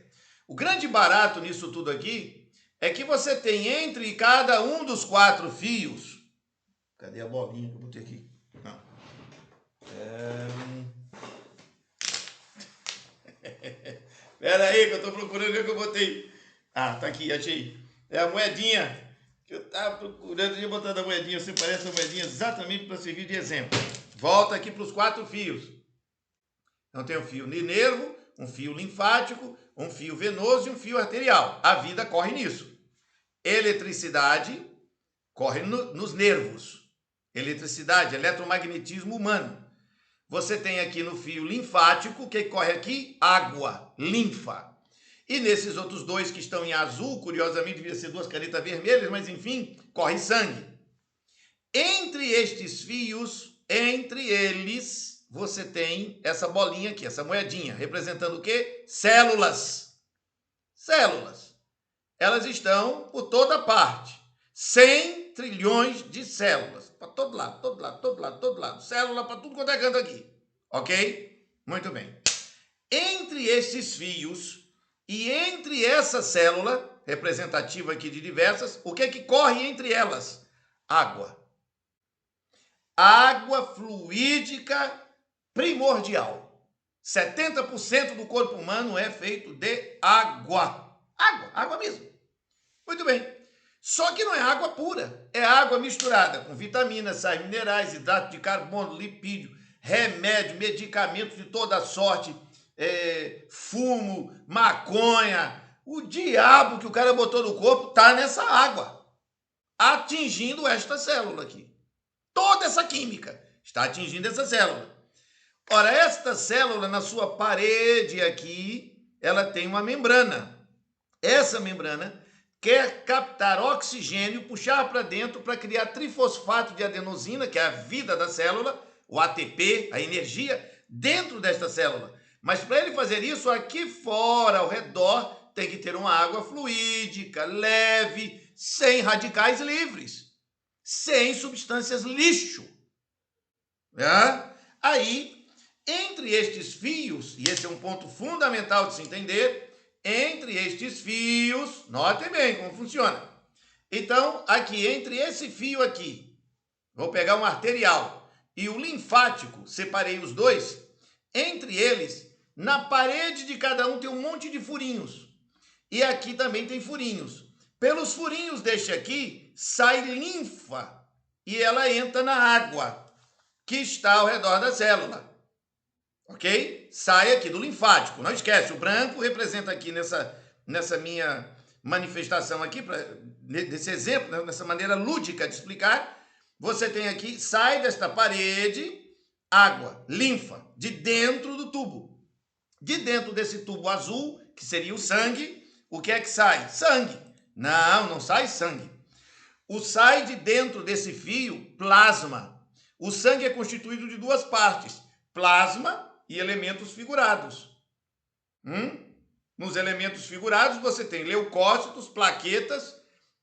O grande barato nisso tudo aqui é que você tem entre cada um dos 4 fios... Cadê a bolinha que eu botei aqui? Não. Pera aí que eu estou procurando o que eu botei. Ah, tá aqui, achei. É a moedinha que eu estava procurando. Eu botando a moedinha, você parece a moedinha exatamente para servir de exemplo. Volta aqui para os 4 fios. Então tem um fio de nervo, um fio linfático, um fio venoso e um fio arterial. A vida corre nisso. Eletricidade corre nos nervos. Eletricidade, eletromagnetismo humano. Você tem aqui no fio linfático, o que corre aqui? Água, linfa. E nesses outros 2 que estão em azul, curiosamente devia ser 2 canetas vermelhas, mas enfim, corre sangue. Entre estes fios, entre eles, você tem essa bolinha aqui, essa moedinha, representando o quê? Células. Células. Elas estão por toda parte. 100 trilhões de células. Para todo lado, todo lado, todo lado, todo lado. Célula para tudo quanto é canto aqui. Ok? Muito bem. Entre esses fios e entre essa célula, representativa aqui de diversas, o que é que corre entre elas? Água. Água fluídica primordial. 70% do corpo humano é feito de água. Água mesmo. Muito bem. Só que não é água pura, é água misturada com vitaminas, sais minerais, hidrato de carbono, lipídio, remédio, medicamentos de toda sorte, fumo, maconha. O diabo que o cara botou no corpo está nessa água, atingindo esta célula aqui. Toda essa química está atingindo essa célula. Ora, esta célula, na sua parede aqui, ela tem uma membrana. Essa membrana quer captar oxigênio, puxar para dentro para criar trifosfato de adenosina, que é a vida da célula, o ATP, a energia, dentro desta célula. Mas para ele fazer isso, aqui fora, ao redor, tem que ter uma água fluídica, leve, sem radicais livres, sem substâncias lixo. Aí, entre estes fios, e esse é um ponto fundamental de se entender, entre estes fios, notem bem como funciona. Então, aqui, entre esse fio aqui, vou pegar um arterial e o linfático, separei os 2, entre eles, na parede de cada um tem um monte de furinhos. E aqui também tem furinhos. Pelos furinhos deste aqui, sai linfa e ela entra na água que está ao redor da célula. Ok? Sai aqui do linfático. Não esquece, o branco representa aqui nessa minha manifestação aqui, nesse exemplo, nessa maneira lúdica de explicar, você tem aqui, sai desta parede, água, linfa, de dentro do tubo. De dentro desse tubo azul, que seria o sangue, o que é que sai? Sangue. Não sai sangue. O sai de dentro desse fio, plasma. O sangue é constituído de 2 partes, plasma e elementos figurados. Nos elementos figurados você tem leucócitos, plaquetas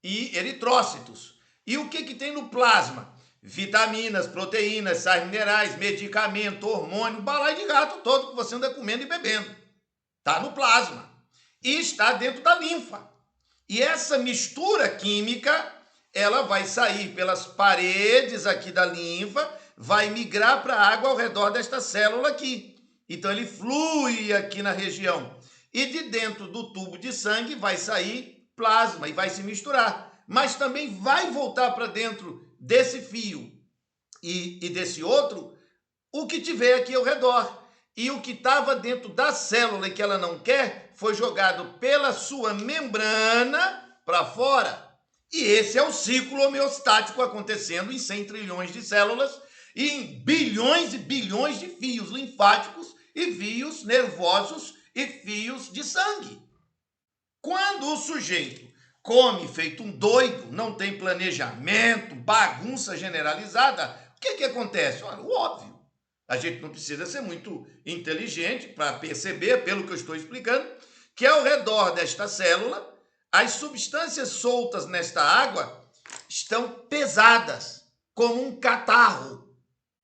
e eritrócitos. E o que tem no plasma? Vitaminas, proteínas, sais minerais, medicamento, hormônio, balaio de gato todo que você anda comendo e bebendo. Está no plasma. E está dentro da linfa. E essa mistura química, ela vai sair pelas paredes aqui da linfa, vai migrar para a água ao redor desta célula aqui. Então ele flui aqui na região. E de dentro do tubo de sangue vai sair plasma e vai se misturar, mas também vai voltar para dentro desse fio e desse outro o que tiver aqui ao redor. E o que estava dentro da célula e que ela não quer foi jogado pela sua membrana para fora. E esse é o ciclo homeostático acontecendo em 100 trilhões de células e em bilhões e bilhões de fios linfáticos e fios nervosos e fios de sangue. Quando o sujeito come feito um doido, não tem planejamento, bagunça generalizada, o que acontece? Olha, o óbvio. A gente não precisa ser muito inteligente para perceber, pelo que eu estou explicando, que ao redor desta célula, as substâncias soltas nesta água estão pesadas, como um catarro.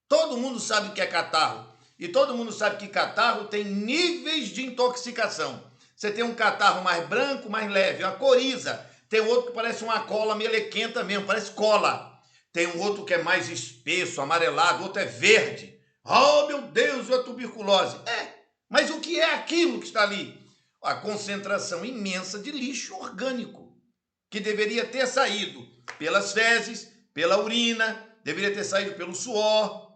Todo mundo sabe o que é catarro. E todo mundo sabe que catarro tem níveis de intoxicação. Você tem um catarro mais branco, mais leve, uma coriza. Tem outro que parece uma cola melequenta mesmo, parece cola. Tem um outro que é mais espesso, amarelado, outro é verde. Oh, meu Deus, é tuberculose. Mas o que é aquilo que está ali? A concentração imensa de lixo orgânico, que deveria ter saído pelas fezes, pela urina, deveria ter saído pelo suor.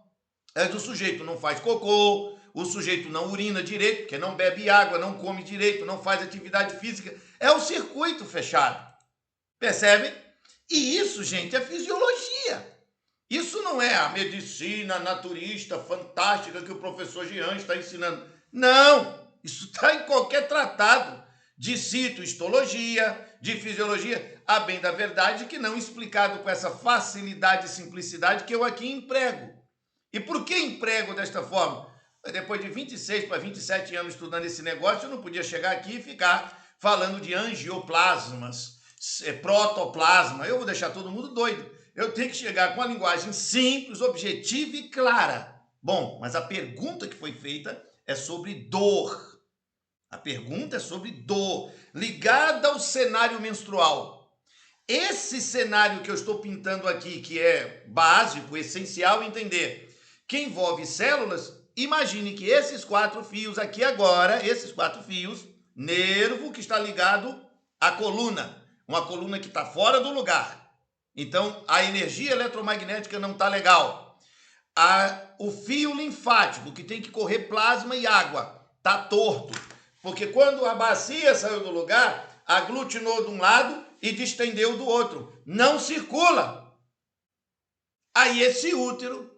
O sujeito não faz cocô, o sujeito não urina direito, porque não bebe água, não come direito, não faz atividade física. É o circuito fechado. Percebem? E isso, gente, é fisiologia. Isso não é a medicina naturista fantástica que o professor Jean está ensinando. Não! Isso está em qualquer tratado de citohistologia, de fisiologia, a bem da verdade que não explicado com essa facilidade e simplicidade que eu aqui emprego. E por que emprego desta forma? Depois de 26 para 27 anos estudando esse negócio, eu não podia chegar aqui e ficar falando de angioplasmas, protoplasma. Eu vou deixar todo mundo doido. Eu tenho que chegar com uma linguagem simples, objetiva e clara. Bom, mas a pergunta que foi feita é sobre dor. A pergunta é sobre dor, ligada ao cenário menstrual. Esse cenário que eu estou pintando aqui, que é básico, essencial entender, que envolve células, imagine que esses 4 fios aqui agora, esses 4 fios, nervo que está ligado à coluna, uma coluna que está fora do lugar. Então, a energia eletromagnética não está legal. O fio linfático, que tem que correr plasma e água, está torto. Porque quando a bacia saiu do lugar, aglutinou de um lado e distendeu do outro. Não circula. Aí esse útero,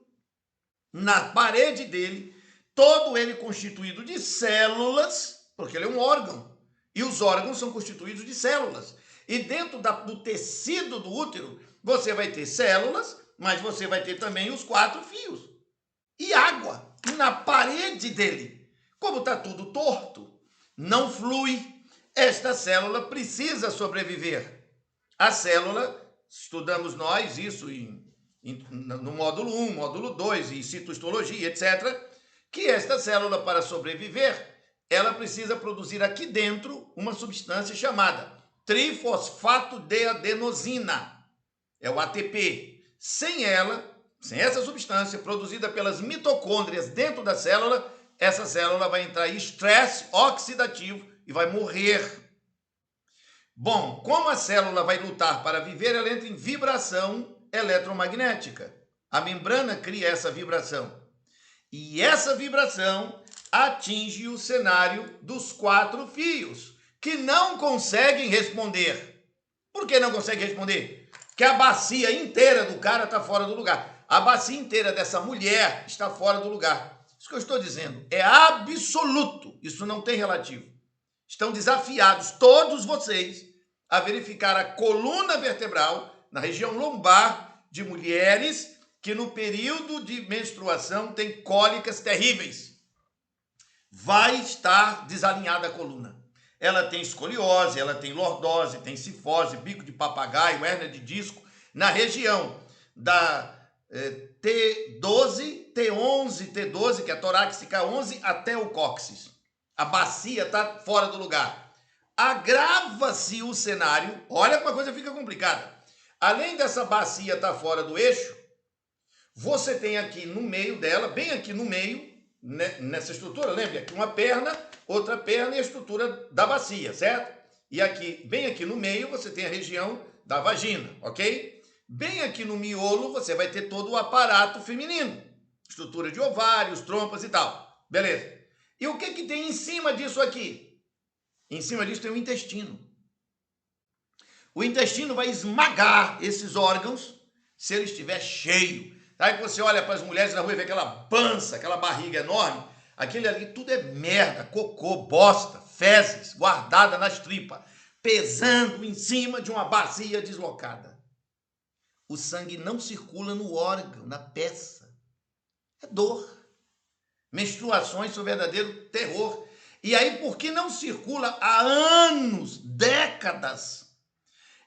na parede dele, todo ele constituído de células, porque ele é um órgão. E os órgãos são constituídos de células. E dentro do tecido do útero, você vai ter células, mas você vai ter também os 4 fios. E água na parede dele. Como está tudo torto, não flui, esta célula precisa sobreviver. A célula, estudamos nós isso no módulo 1, módulo 2, e citohistologia, etc., que esta célula, para sobreviver, ela precisa produzir aqui dentro uma substância chamada trifosfato de adenosina, é o ATP. Sem essa substância produzida pelas mitocôndrias dentro da célula, essa célula vai entrar em estresse oxidativo e vai morrer. Bom, como a célula vai lutar para viver, ela entra em vibração eletromagnética. A membrana cria essa vibração. E essa vibração atinge o cenário dos 4 fios, que não conseguem responder. Por que não conseguem responder? Porque a bacia inteira do cara está fora do lugar. A bacia inteira dessa mulher está fora do lugar. Isso que eu estou dizendo é absoluto. Isso não tem relativo. Estão desafiados todos vocês a verificar a coluna vertebral na região lombar de mulheres que no período de menstruação tem cólicas terríveis. Vai estar desalinhada a coluna. Ela tem escoliose, ela tem lordose, tem cifose, bico de papagaio, hérnia de disco, na região da T12, T11, T12, que é a torácica 11, até o cóccix. A bacia está fora do lugar. Agrava-se o cenário, olha como a coisa fica complicada. Além dessa bacia estar fora do eixo, você tem aqui no meio dela, bem aqui no meio, nessa estrutura, lembre aqui uma perna, outra perna e a estrutura da bacia, certo? E aqui, bem aqui no meio, você tem a região da vagina, ok? Bem aqui no miolo, você vai ter todo o aparato feminino. Estrutura de ovários, trompas e tal. Beleza. E o que que tem em cima disso aqui? Em cima disso tem o intestino. O intestino vai esmagar esses órgãos se ele estiver cheio. Aí que você olha para as mulheres na rua e vê aquela pança, aquela barriga enorme, aquele ali tudo é merda, cocô, bosta, fezes, guardada nas tripas, pesando em cima de uma bacia deslocada. O sangue não circula no órgão, na peça. É dor. Menstruações são verdadeiro terror. E aí, por que não circula há anos, décadas,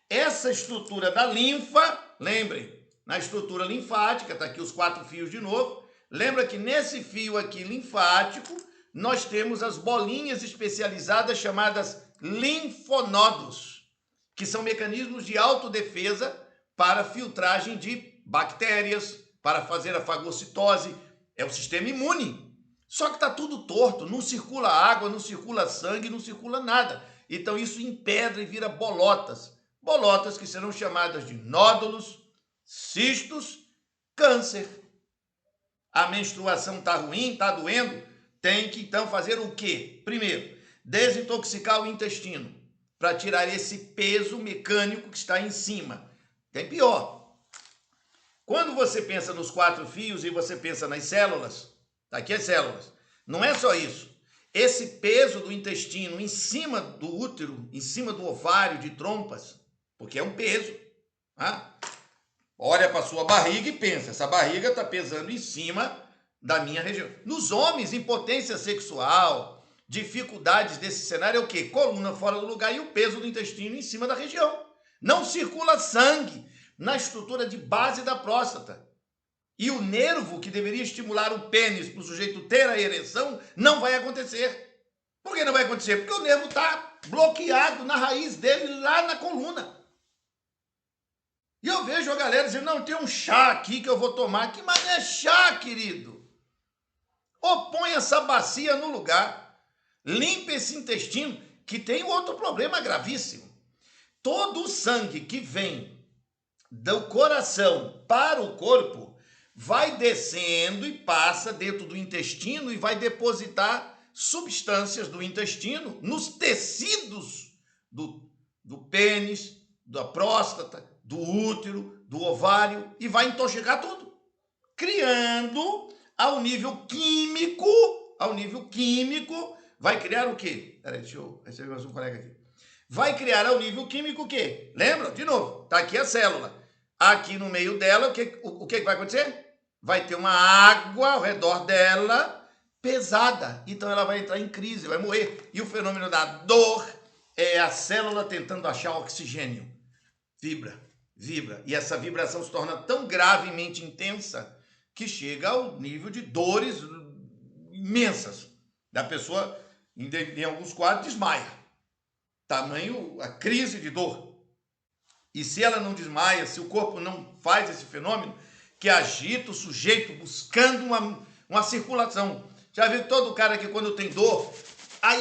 essa estrutura da linfa? Lembrem, na estrutura linfática, está aqui os 4 fios de novo. Lembra que nesse fio aqui linfático, nós temos as bolinhas especializadas chamadas linfonodos, que são mecanismos de autodefesa para filtragem de bactérias, para fazer a fagocitose. É o sistema imune. Só que está tudo torto, não circula água, não circula sangue, não circula nada. Então isso empedra e vira bolotas. Bolotas que serão chamadas de nódulos, cistos, câncer. A menstruação está ruim, está doendo, tem que então fazer o quê? Primeiro, desintoxicar o intestino para tirar esse peso mecânico que está em cima. Tem pior. Quando você pensa nos 4 fios e você pensa nas células, tá aqui as células, não é só isso. Esse peso do intestino em cima do útero, em cima do ovário de trompas, porque é um peso. Tá? Olha para a sua barriga e pensa, essa barriga está pesando em cima da minha região. Nos homens, impotência sexual, dificuldades desse cenário é o quê? Coluna fora do lugar e o peso do intestino em cima da região. Não circula sangue na estrutura de base da próstata. E o nervo que deveria estimular o pênis para o sujeito ter a ereção não vai acontecer. Por que não vai acontecer? Porque o nervo está bloqueado na raiz dele, lá na coluna. E eu vejo a galera dizendo, não, tem um chá aqui que eu vou tomar. Que mas é chá, querido? Ou põe essa bacia no lugar, limpa esse intestino, que tem outro problema gravíssimo. Todo o sangue que vem do coração para o corpo vai descendo e passa dentro do intestino e vai depositar substâncias do intestino nos tecidos do pênis, da próstata, do útero, do ovário e vai intoxicar tudo, criando ao nível químico, vai criar o quê? Peraí, deixa eu receber mais um colega aqui. Vai criar ao nível químico o quê? Lembra? De novo, tá aqui a célula. Aqui no meio dela, o que vai acontecer? Vai ter uma água ao redor dela pesada. Então ela vai entrar em crise, vai morrer. E o fenômeno da dor é a célula tentando achar oxigênio. Vibra. E essa vibração se torna tão gravemente intensa que chega ao nível de dores imensas. Da pessoa, em alguns quadros, desmaia. Tamanho a crise de dor. E se ela não desmaia, se o corpo não faz esse fenômeno, que agita o sujeito buscando uma circulação. Já viu todo cara que quando tem dor, ai,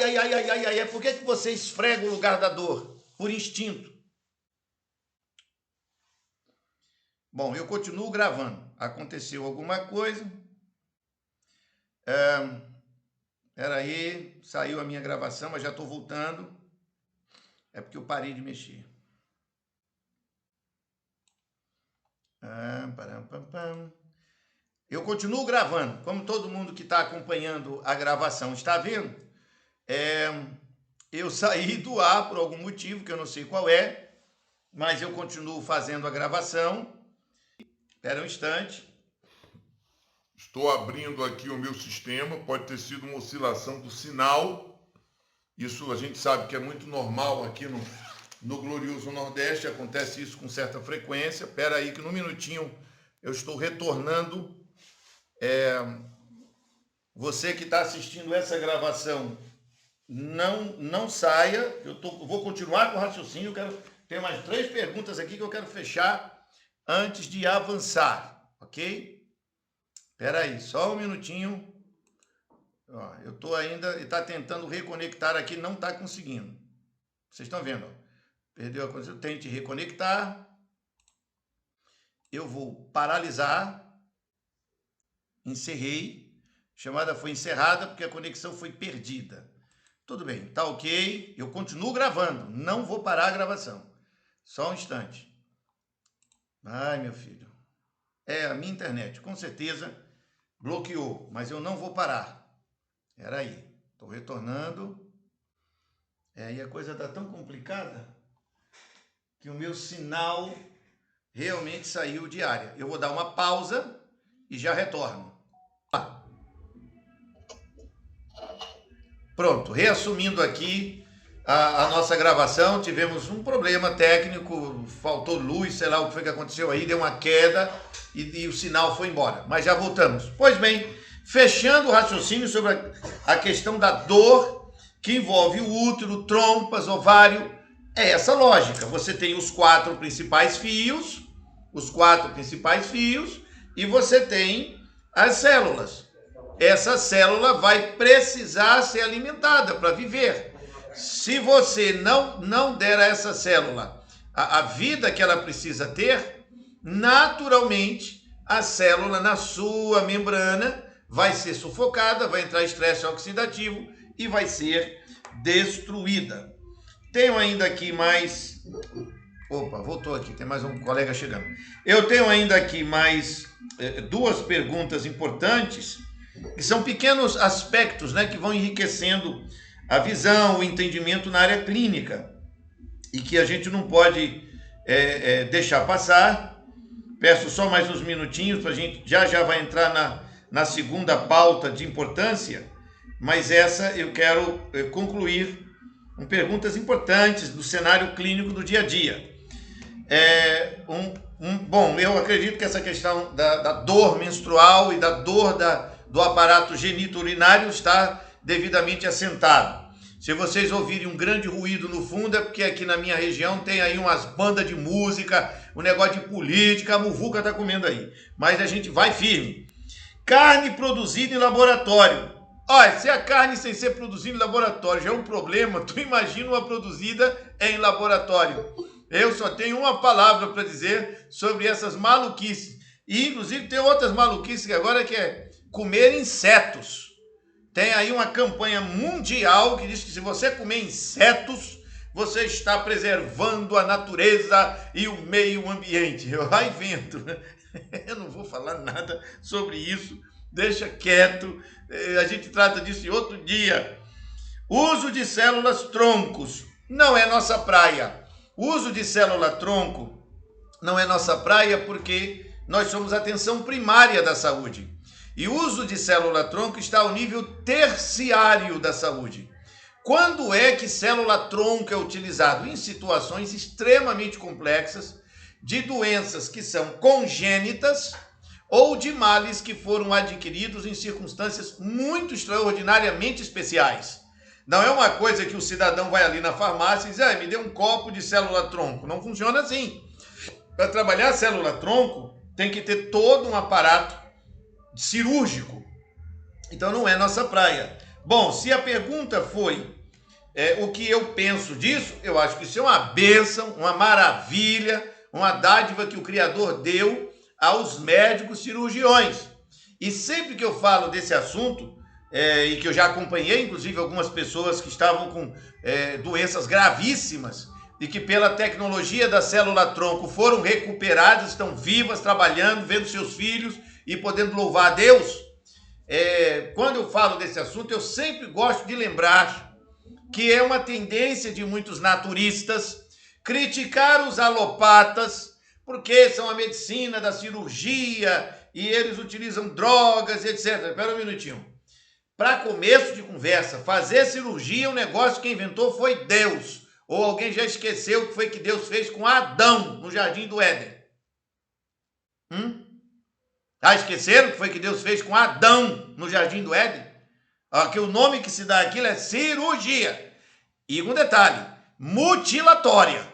por que você esfrega o lugar da dor? Por instinto. Bom, eu continuo gravando. Aconteceu alguma coisa. Peraí, saiu a minha gravação, mas já estou voltando. É porque eu parei de mexer. Eu continuo gravando, como todo mundo que está acompanhando a gravação está vendo. Eu saí do ar por algum motivo, que eu não sei qual é, mas eu continuo fazendo a gravação. Espera um instante. Estou abrindo aqui o meu sistema, pode ter sido uma oscilação do sinal. Isso a gente sabe que é muito normal aqui no glorioso Nordeste, acontece isso com certa frequência. Espera aí que no minutinho eu estou retornando. Você que está assistindo essa gravação, não saia. Vou continuar com o raciocínio. Tem mais 3 perguntas aqui que eu quero fechar antes de avançar, ok? Espera aí, só um minutinho. Ó, eu estou ainda, está tentando reconectar aqui, não está conseguindo. Vocês estão vendo, ó. Perdeu a conexão, tente reconectar. Eu vou paralisar. Encerrei. A chamada foi encerrada porque a conexão foi perdida. Tudo bem, tá ok. Eu continuo gravando, não vou parar a gravação. Só um instante. Ai, meu filho. É a minha internet, com certeza bloqueou, mas eu não vou parar. Espera aí, estou retornando. E a coisa está tão complicada que o meu sinal realmente saiu de área. Eu vou dar uma pausa e já retorno. Pronto, reassumindo aqui a nossa gravação, tivemos um problema técnico, faltou luz, sei lá o que foi que aconteceu aí, deu uma queda e o sinal foi embora. Mas já voltamos. Pois bem, fechando o raciocínio sobre a questão da dor que envolve o útero, trompas, ovário, é essa lógica. Você tem os quatro principais fios, e você tem as células. Essa célula vai precisar ser alimentada para viver. Se você não der a essa célula a vida que ela precisa ter, naturalmente a célula na sua membrana vai ser sufocada, vai entrar estresse oxidativo e vai ser destruída. Tenho ainda aqui mais... Opa, voltou aqui, tem mais um colega chegando. Eu tenho ainda aqui mais duas perguntas importantes, que são pequenos aspectos, né, que vão enriquecendo a visão, o entendimento na área clínica, e que a gente não pode deixar passar. Peço só mais uns minutinhos, para a gente já vai entrar na segunda pauta de importância, mas essa eu quero concluir com perguntas importantes do cenário clínico do dia a dia. Bom, eu acredito que essa questão da dor menstrual e da dor do aparato genito-urinário está devidamente assentado. Se vocês ouvirem um grande ruído no fundo, é porque aqui na minha região tem aí umas bandas de música, um negócio de política, a muvuca tá comendo aí. Mas a gente vai firme. Carne produzida em laboratório. Olha, se a carne sem ser produzida em laboratório já é um problema, tu imagina uma produzida em laboratório. Eu só tenho uma palavra para dizer sobre essas maluquices. E inclusive tem outras maluquices que agora que é comer insetos. Tem aí uma campanha mundial que diz que se você comer insetos, você está preservando a natureza e o meio ambiente. Vai vendo, né? Eu não vou falar nada sobre isso, deixa quieto, a gente trata disso em outro dia. Uso de células troncos não é nossa praia. O uso de célula-tronco não é nossa praia porque nós somos a atenção primária da saúde. E o uso de célula-tronco está ao nível terciário da saúde. Quando é que célula-tronco é utilizado? Em situações extremamente complexas, de doenças que são congênitas ou de males que foram adquiridos em circunstâncias muito extraordinariamente especiais. Não é uma coisa que o cidadão vai ali na farmácia e diz, me dê um copo de célula-tronco. Não funciona assim. Para trabalhar a célula-tronco, tem que ter todo um aparato cirúrgico. Então não é nossa praia. Bom, se a pergunta foi o que eu penso disso, eu acho que isso é uma bênção, uma maravilha, uma dádiva que o Criador deu aos médicos cirurgiões. E sempre que eu falo desse assunto, e que eu já acompanhei, inclusive, algumas pessoas que estavam com doenças gravíssimas e que pela tecnologia da célula-tronco foram recuperadas, estão vivas, trabalhando, vendo seus filhos e podendo louvar a Deus. Quando eu falo desse assunto, eu sempre gosto de lembrar que é uma tendência de muitos naturistas criticar os alopatas porque são a medicina da cirurgia e eles utilizam drogas, etc. Espera um minutinho. Para começo de conversa, fazer cirurgia é um negócio que inventou foi Deus. Ou alguém já esqueceu o que foi que Deus fez com Adão no Jardim do Éden? Esqueceram o que foi que Deus fez com Adão no Jardim do Éden? Que o nome que se dá àquilo é cirurgia. E um detalhe, mutilatória.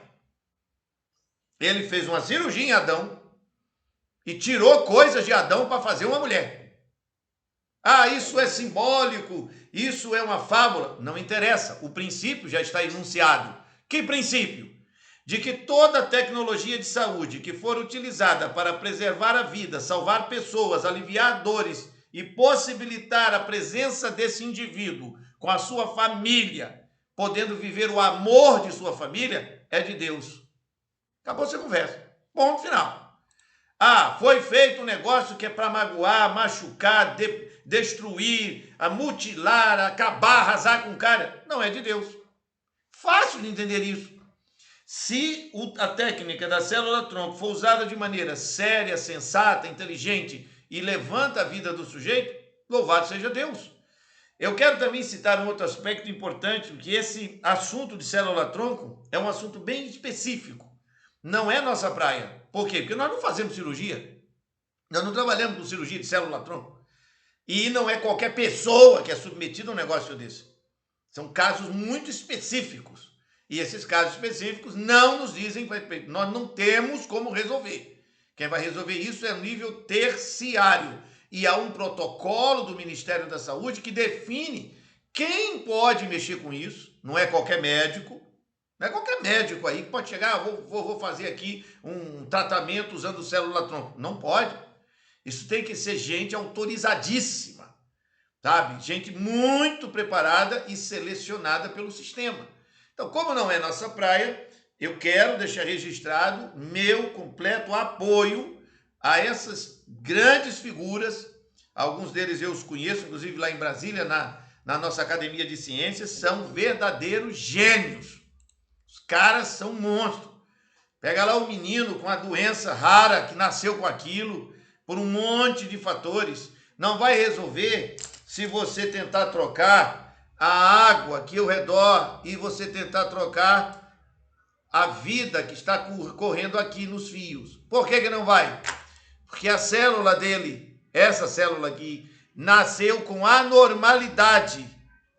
Ele fez uma cirurgia em Adão e tirou coisas de Adão para fazer uma mulher. Isso é simbólico, isso é uma fábula. Não interessa, o princípio já está enunciado. Que princípio? De que toda tecnologia de saúde que for utilizada para preservar a vida, salvar pessoas, aliviar dores e possibilitar a presença desse indivíduo com a sua família, podendo viver o amor de sua família, é de Deus. Acabou essa conversa. Ponto final. Ah, foi feito um negócio que é para magoar, machucar, destruir, mutilar, acabar, arrasar com o cara. Não é de Deus. Fácil de entender isso. Se a técnica da célula-tronco for usada de maneira séria, sensata, inteligente e levanta a vida do sujeito, louvado seja Deus. Eu quero também citar um outro aspecto importante, que esse assunto de célula-tronco é um assunto bem específico. Não é nossa praia. Por quê? Porque nós não fazemos cirurgia. Nós não trabalhamos com cirurgia de célula-tronco. E não é qualquer pessoa que é submetida a um negócio desse. São casos muito específicos. E esses casos específicos não nos dizem, nós não temos como resolver. Quem vai resolver isso é o nível terciário. E há um protocolo do Ministério da Saúde que define quem pode mexer com isso. Não é qualquer médico. Não é qualquer médico aí que pode chegar, vou fazer aqui um tratamento usando célula-tronco. Não pode. Isso tem que ser gente autorizadíssima, sabe? Gente muito preparada e selecionada pelo sistema. Então, como não é nossa praia, eu quero deixar registrado meu completo apoio a essas grandes figuras. Alguns deles eu os conheço, inclusive lá em Brasília, na nossa Academia de Ciências, são verdadeiros gênios. Os caras são monstros. Pega lá o menino com a doença rara, que nasceu com aquilo, por um monte de fatores. Não vai resolver se você tentar trocar a água aqui ao redor e você tentar trocar a vida que está correndo aqui nos fios. Por que não vai? Porque a célula dele, essa célula aqui, nasceu com anormalidade.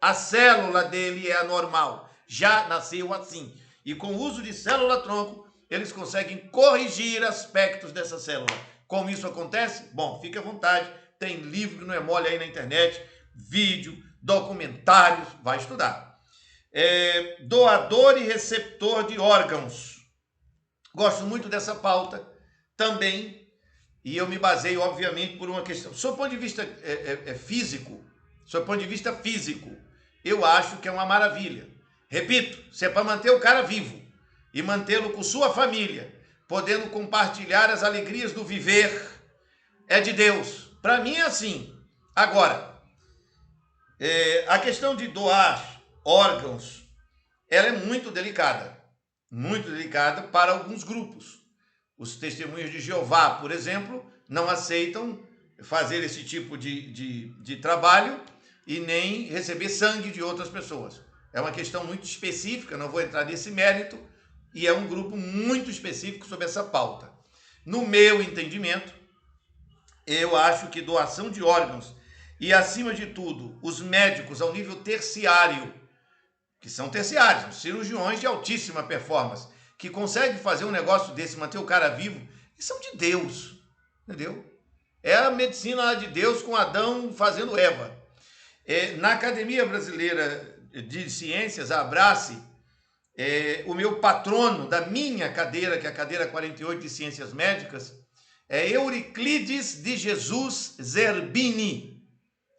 A célula dele é anormal. Já nasceu assim. E com o uso de célula-tronco, eles conseguem corrigir aspectos dessa célula. Como isso acontece? Bom, fique à vontade. Tem livro que não é mole aí na internet, vídeo, documentários, vai estudar. Doador e receptor de órgãos. Gosto muito dessa pauta também, e eu me baseio, obviamente, por uma questão. Sob ponto de vista físico, eu acho que é uma maravilha. Repito, se é para manter o cara vivo e mantê-lo com sua família, podendo compartilhar as alegrias do viver, é de Deus. Para mim é assim. Agora, a questão de doar órgãos, ela é muito delicada para alguns grupos. Os testemunhos de Jeová, por exemplo, não aceitam fazer esse tipo de trabalho e nem receber sangue de outras pessoas. É uma questão muito específica, não vou entrar nesse mérito, e é um grupo muito específico sobre essa pauta. No meu entendimento, eu acho que doação de órgãos e, acima de tudo, os médicos ao nível terciário, que são terciários, cirurgiões de altíssima performance, que conseguem fazer um negócio desse, manter o cara vivo, e são de Deus, entendeu? É a medicina lá de Deus com Adão fazendo Eva. Na Academia Brasileira de Ciências, a Abrace, o meu patrono da minha cadeira, que é a cadeira 48 de Ciências Médicas, é Euriclides de Jesus Zerbini.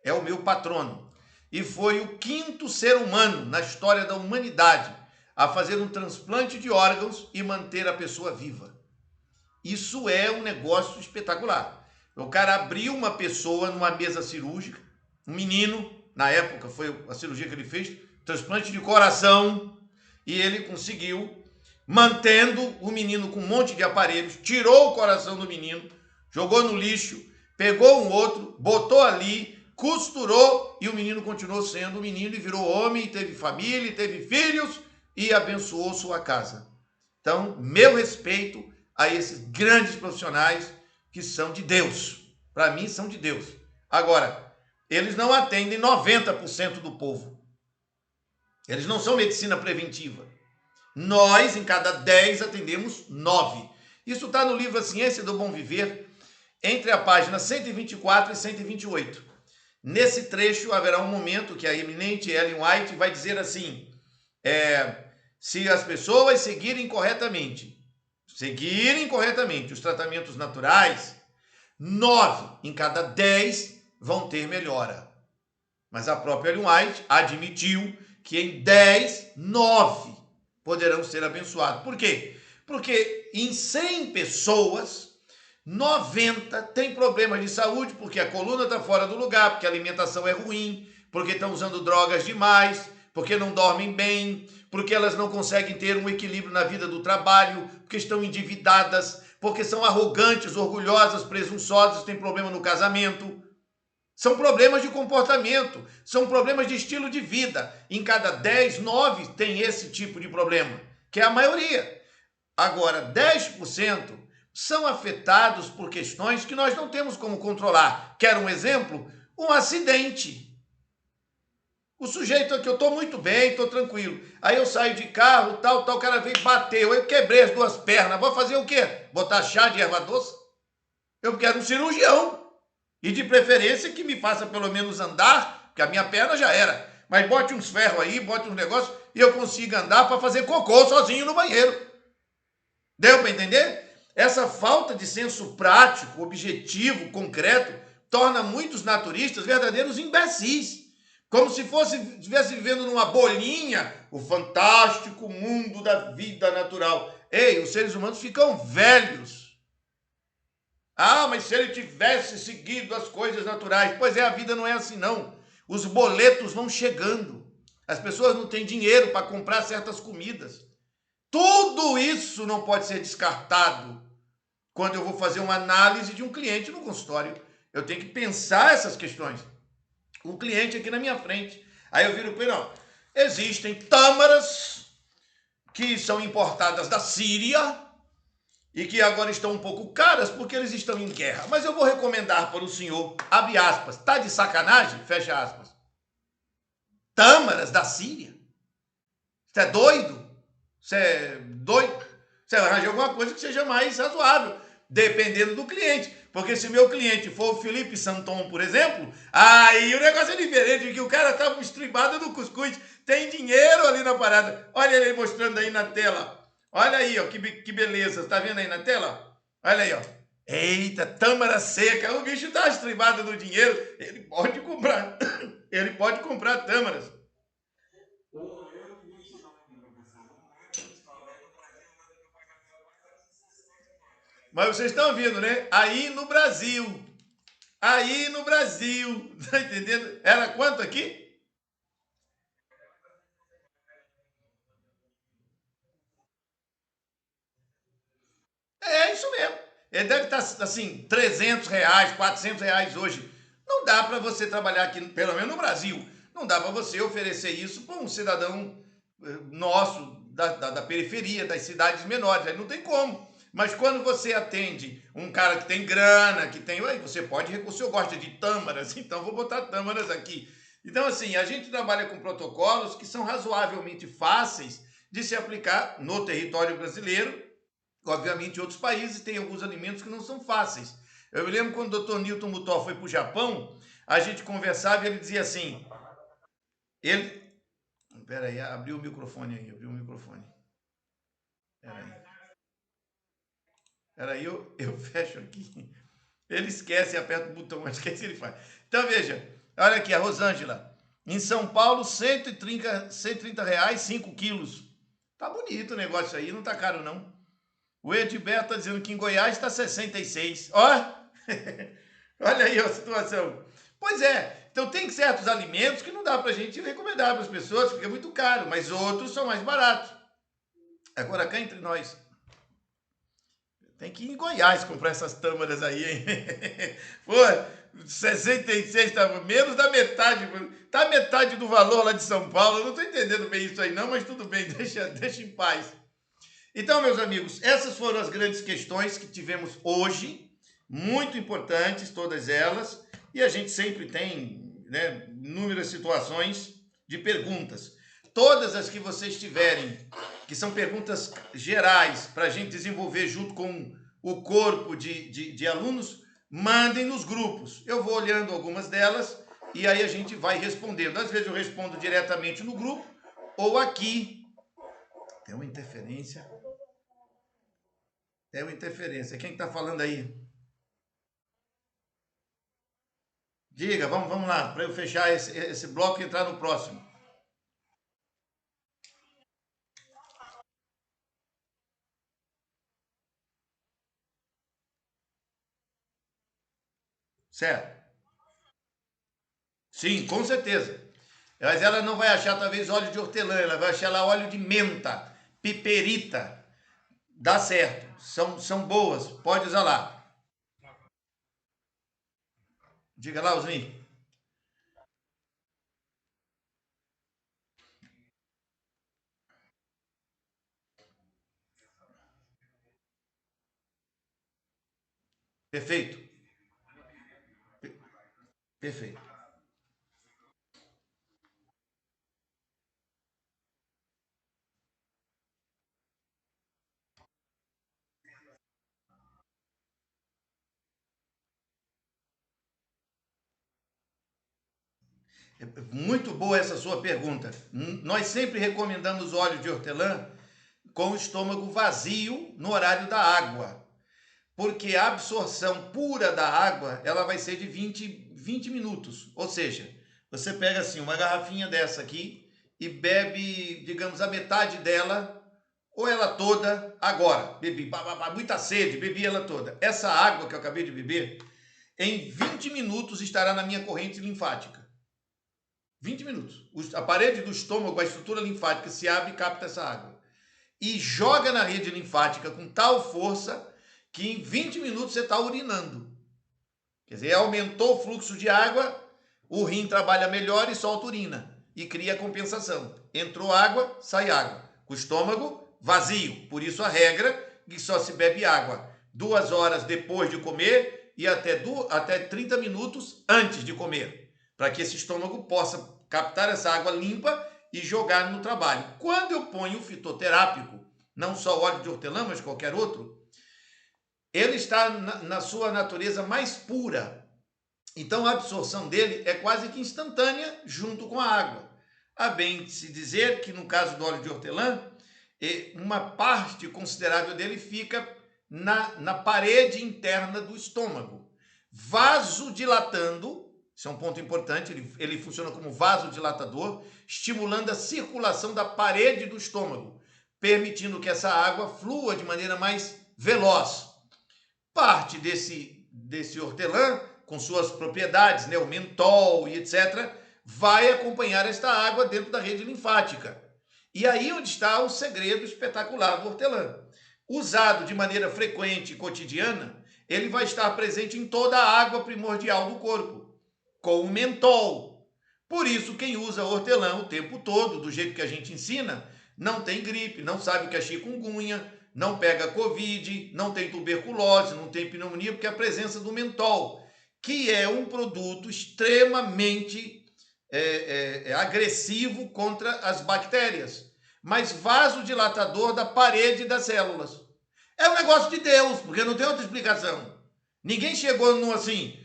É o meu patrono. E foi o 5º ser humano na história da humanidade a fazer um transplante de órgãos e manter a pessoa viva. Isso é um negócio espetacular. O cara abriu uma pessoa numa mesa cirúrgica, um menino, na época foi a cirurgia que ele fez, transplante de coração, e ele conseguiu, mantendo o menino com um monte de aparelhos, tirou o coração do menino, jogou no lixo, pegou um outro, botou ali, costurou, e o menino continuou sendo o menino e virou homem, e teve família, e teve filhos, e abençoou sua casa. Então, meu respeito a esses grandes profissionais que são de Deus. Para mim, são de Deus. Agora, eles não atendem 90% do povo. Eles não são medicina preventiva. Nós, em cada 10, atendemos 9. Isso está no livro A Ciência do Bom Viver, entre a página 124 e 128. Nesse trecho haverá um momento que a eminente Ellen White vai dizer assim, Se as pessoas seguirem corretamente os tratamentos naturais, 9 em cada 10 vão ter melhora. Mas a própria Ellen White admitiu que em 10, 9 poderão ser abençoados. Por quê? Porque em 100 pessoas, 90 têm problemas de saúde, porque a coluna está fora do lugar, porque a alimentação é ruim, porque estão usando drogas demais, porque não dormem bem, porque elas não conseguem ter um equilíbrio na vida do trabalho, porque estão endividadas, porque são arrogantes, orgulhosas, presunçosas, têm problema no casamento. São problemas de comportamento, são problemas de estilo de vida. Em cada 10, 9 tem esse tipo de problema, que é a maioria. Agora, 10% são afetados por questões que nós não temos como controlar. Quer um exemplo? Um acidente. O sujeito aqui, eu estou muito bem, estou tranquilo. Aí eu saio de carro, tal, o cara veio e bateu. Eu quebrei as 2 pernas. Vou fazer o quê? Botar chá de erva doce? Eu quero um cirurgião. E de preferência que me faça pelo menos andar, porque a minha perna já era. Mas bote uns ferros aí, bote uns negócios e eu consiga andar para fazer cocô sozinho no banheiro. Deu para entender? Essa falta de senso prático, objetivo, concreto, torna muitos naturistas verdadeiros imbecis. Como se estivesse vivendo numa bolinha, o fantástico mundo da vida natural. Ei, os seres humanos ficam velhos. Ah, mas se ele tivesse seguido as coisas naturais. Pois é, a vida não é assim não. Os boletos vão chegando. As pessoas não têm dinheiro para comprar certas comidas. Tudo isso não pode ser descartado quando eu vou fazer uma análise de um cliente no consultório. Eu tenho que pensar essas questões. Um cliente aqui na minha frente. Aí eu viro para ele, não. Existem tâmaras que são importadas da Síria e que agora estão um pouco caras porque eles estão em guerra. Mas eu vou recomendar para o senhor, abre aspas, tá de sacanagem? Fecha aspas. Tâmaras da Síria? Você é doido? Você é doido? Você arranja alguma coisa que seja mais razoável, dependendo do cliente. Porque se meu cliente for o Felipe Santon, por exemplo, aí o negócio é diferente, que o cara tá estribado no cuscuz, tem dinheiro ali na parada. Olha ele mostrando aí na tela. Olha aí, ó, que beleza. Tá vendo aí na tela? Olha aí, ó. Eita, tâmara seca. O bicho tá estribado no dinheiro. Ele pode comprar. Ele pode comprar tâmaras. Mas vocês estão vendo, né? Aí no Brasil, tá entendendo? Era quanto aqui? É isso mesmo. Ele deve estar assim, R$ 300, R$ 400 hoje. Não dá para você trabalhar aqui, pelo menos no Brasil, não dá para você oferecer isso para um cidadão nosso, da periferia, das cidades menores. Aí não tem como. Mas quando você atende um cara que tem grana, que tem. Ué, você pode recurso, eu gosto de tâmaras, então vou botar tâmaras aqui. Então, assim, a gente trabalha com protocolos que são razoavelmente fáceis de se aplicar no território brasileiro. Obviamente, em outros países tem alguns alimentos que não são fáceis. Eu me lembro quando o Dr. Newton Mutó foi para o Japão, a gente conversava e ele dizia assim, ele... Peraí, abriu o microfone aí, abriu o microfone. Peraí. Peraí, eu fecho aqui. Ele esquece e aperta o botão, mas esquece ele faz. Então, veja, olha aqui, a Rosângela. Em São Paulo, R$ 130, reais, 5 quilos. Tá bonito o negócio aí, não tá caro não. O Edberto está dizendo que em Goiás está 66. Ó, olha aí a situação. Pois é, então tem certos alimentos que não dá para a gente recomendar para as pessoas, porque é muito caro, mas outros são mais baratos. Agora, cá entre nós, tem que ir em Goiás comprar essas tâmaras aí, hein? Pô, 66 tá menos da metade, tá metade do valor lá de São Paulo. Eu não estou entendendo bem isso aí não, mas tudo bem, deixa em paz. Então, meus amigos, essas foram as grandes questões que tivemos hoje, muito importantes todas elas, e a gente sempre tem, né, inúmeras situações de perguntas. Todas as que vocês tiverem, que são perguntas gerais, para a gente desenvolver junto com o corpo de alunos, mandem nos grupos. Eu vou olhando algumas delas e aí a gente vai respondendo. Às vezes eu respondo diretamente no grupo ou aqui Tem uma interferência. Tem uma interferência. Quem está falando aí? Diga, vamos lá, para eu fechar esse bloco e entrar no próximo. Certo? Sim, com certeza. Mas ela não vai achar talvez óleo de hortelã, ela vai achar lá óleo de menta, piperita. Dá certo, são boas, pode usar lá. Diga lá, Osni. Perfeito, perfeito. Muito boa essa sua pergunta. Nós sempre recomendamos óleo de hortelã com o estômago vazio no horário da água, porque a absorção pura da água ela vai ser de 20 minutos. Ou seja, você pega assim uma garrafinha dessa aqui e bebe, digamos, a metade dela ou ela toda agora. Bebi, muita sede, bebi ela toda. Essa água que eu acabei de beber, em 20 minutos estará na minha corrente linfática. 20 minutos. A parede do estômago, a estrutura linfática se abre e capta essa água. E joga na rede linfática com tal força que em 20 minutos você está urinando. Quer dizer, aumentou o fluxo de água, o rim trabalha melhor e solta urina. E cria compensação. Entrou água, sai água. O estômago vazio. Por isso a regra que só se bebe água 2 horas depois de comer e até 30 minutos antes de comer. Para que esse estômago possa captar essa água limpa e jogar no trabalho. Quando eu ponho o fitoterápico, não só óleo de hortelã, mas qualquer outro, ele está na sua natureza mais pura. Então a absorção dele é quase que instantânea junto com a água. A bem se dizer que no caso do óleo de hortelã, uma parte considerável dele fica na parede interna do estômago, vasodilatando. Isso é um ponto importante, ele funciona como vasodilatador, estimulando a circulação da parede do estômago, permitindo que essa água flua de maneira mais veloz. Parte desse hortelã, com suas propriedades, né, o mentol e etc., vai acompanhar esta água dentro da rede linfática. E aí onde está o segredo espetacular do hortelã. Usado de maneira frequente e cotidiana, ele vai estar presente em toda a água primordial do corpo, com o mentol. Por isso, quem usa hortelã o tempo todo, do jeito que a gente ensina, não tem gripe, não sabe o que é chikungunya, não pega Covid, não tem tuberculose, não tem pneumonia, porque é a presença do mentol, que é um produto extremamente agressivo contra as bactérias, mas vasodilatador da parede das células. É um negócio de Deus, porque não tem outra explicação. Ninguém chegou no assim,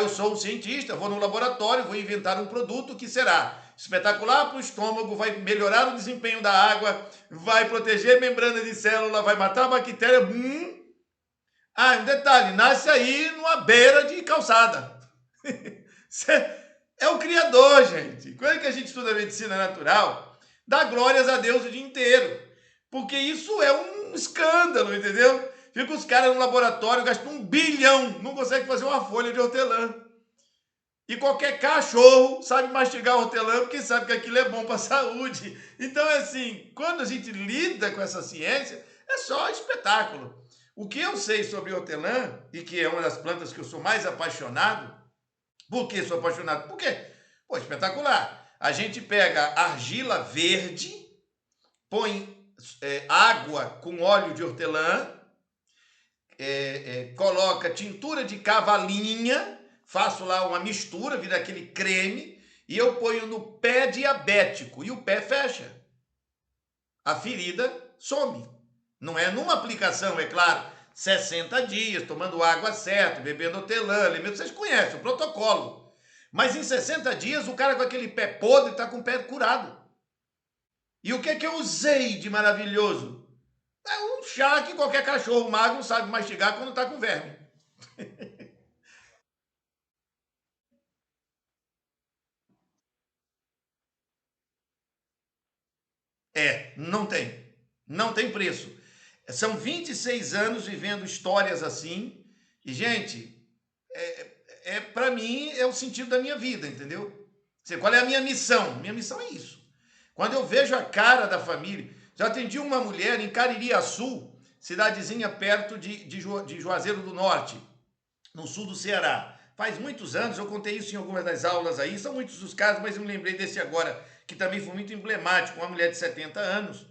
eu sou um cientista, vou no laboratório, vou inventar um produto que será espetacular para o estômago, vai melhorar o desempenho da água, vai proteger a membrana de célula, vai matar a bactéria. Um detalhe, nasce aí numa beira de calçada. É o Criador, gente. Quando que a gente estuda medicina natural, dá glórias a Deus o dia inteiro. Porque isso é um escândalo, entendeu? Fica os caras no laboratório, gastam 1 bilhão, não conseguem fazer uma folha de hortelã. E qualquer cachorro sabe mastigar hortelã porque sabe que aquilo é bom para a saúde. Então, é assim, quando a gente lida com essa ciência, é só espetáculo. O que eu sei sobre hortelã, e que é uma das plantas que eu sou mais apaixonado, por que sou apaixonado? Por quê? Pô, espetacular. A gente pega argila verde, põe água com óleo de hortelã, coloca tintura de cavalinha, faço lá uma mistura, vira aquele creme, e eu ponho no pé diabético e o pé fecha. A ferida some. Não é numa aplicação, é claro, 60 dias, tomando água certa, bebendo hortelã, vocês conhecem o protocolo. Mas em 60 dias, o cara com aquele pé podre está com o pé curado. E o que é que eu usei de maravilhoso? É um chá que qualquer cachorro magro sabe mastigar quando está com verme. Não tem. Não tem preço. São 26 anos vivendo histórias assim. E, gente, para mim é o sentido da minha vida, entendeu? Qual é a minha missão? Minha missão é isso. Quando eu vejo a cara da família, já atendi uma mulher em Caririaçu, cidadezinha perto de Juazeiro do Norte, no sul do Ceará. Faz muitos anos, eu contei isso em algumas das aulas aí, são muitos os casos, mas eu me lembrei desse agora, que também foi muito emblemático. Uma mulher de 70 anos,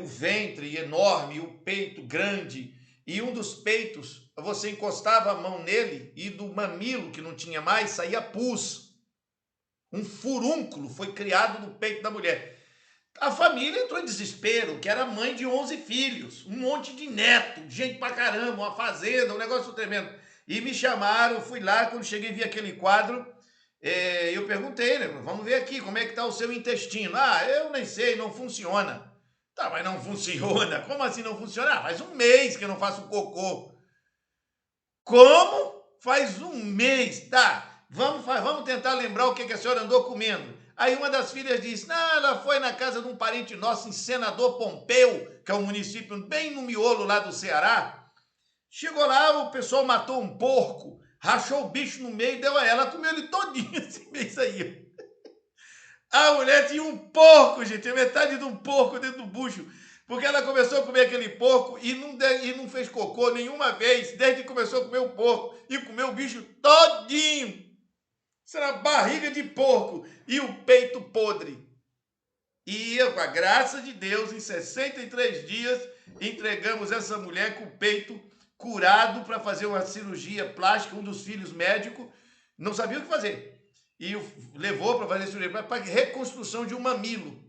o ventre enorme, o peito grande, e um dos peitos, você encostava a mão nele e do mamilo, que não tinha mais, saía pus. Um furúnculo foi criado no peito da mulher. A família entrou em desespero, que era mãe de 11 filhos, um monte de neto, gente pra caramba, uma fazenda, um negócio tremendo. E me chamaram, fui lá, quando cheguei vi aquele quadro, eu perguntei, né, vamos ver aqui, como é que tá o seu intestino? Ah, eu nem sei, não funciona. Tá, mas não funciona? Como assim não funciona? Ah, faz um mês que eu não faço cocô. Como? Faz um mês, tá? Vamos tentar lembrar o que a senhora andou comendo. Aí uma das filhas disse: não, ela foi na casa de um parente nosso em Senador Pompeu, que é um município bem no miolo lá do Ceará. Chegou lá, o pessoal matou um porco, rachou o bicho no meio e deu a ela, comeu ele todinho esse mês aí. A mulher tinha um porco, gente, metade de um porco dentro do bucho, porque ela começou a comer aquele porco e não fez cocô nenhuma vez, desde que começou a comer o porco, e comeu o bicho todinho. Isso era barriga de porco e o peito podre. E eu, com a graça de Deus, em 63 dias, entregamos essa mulher com o peito curado para fazer uma cirurgia plástica. Um dos filhos médico não sabia o que fazer. E levou para fazer cirurgia para reconstrução de um mamilo.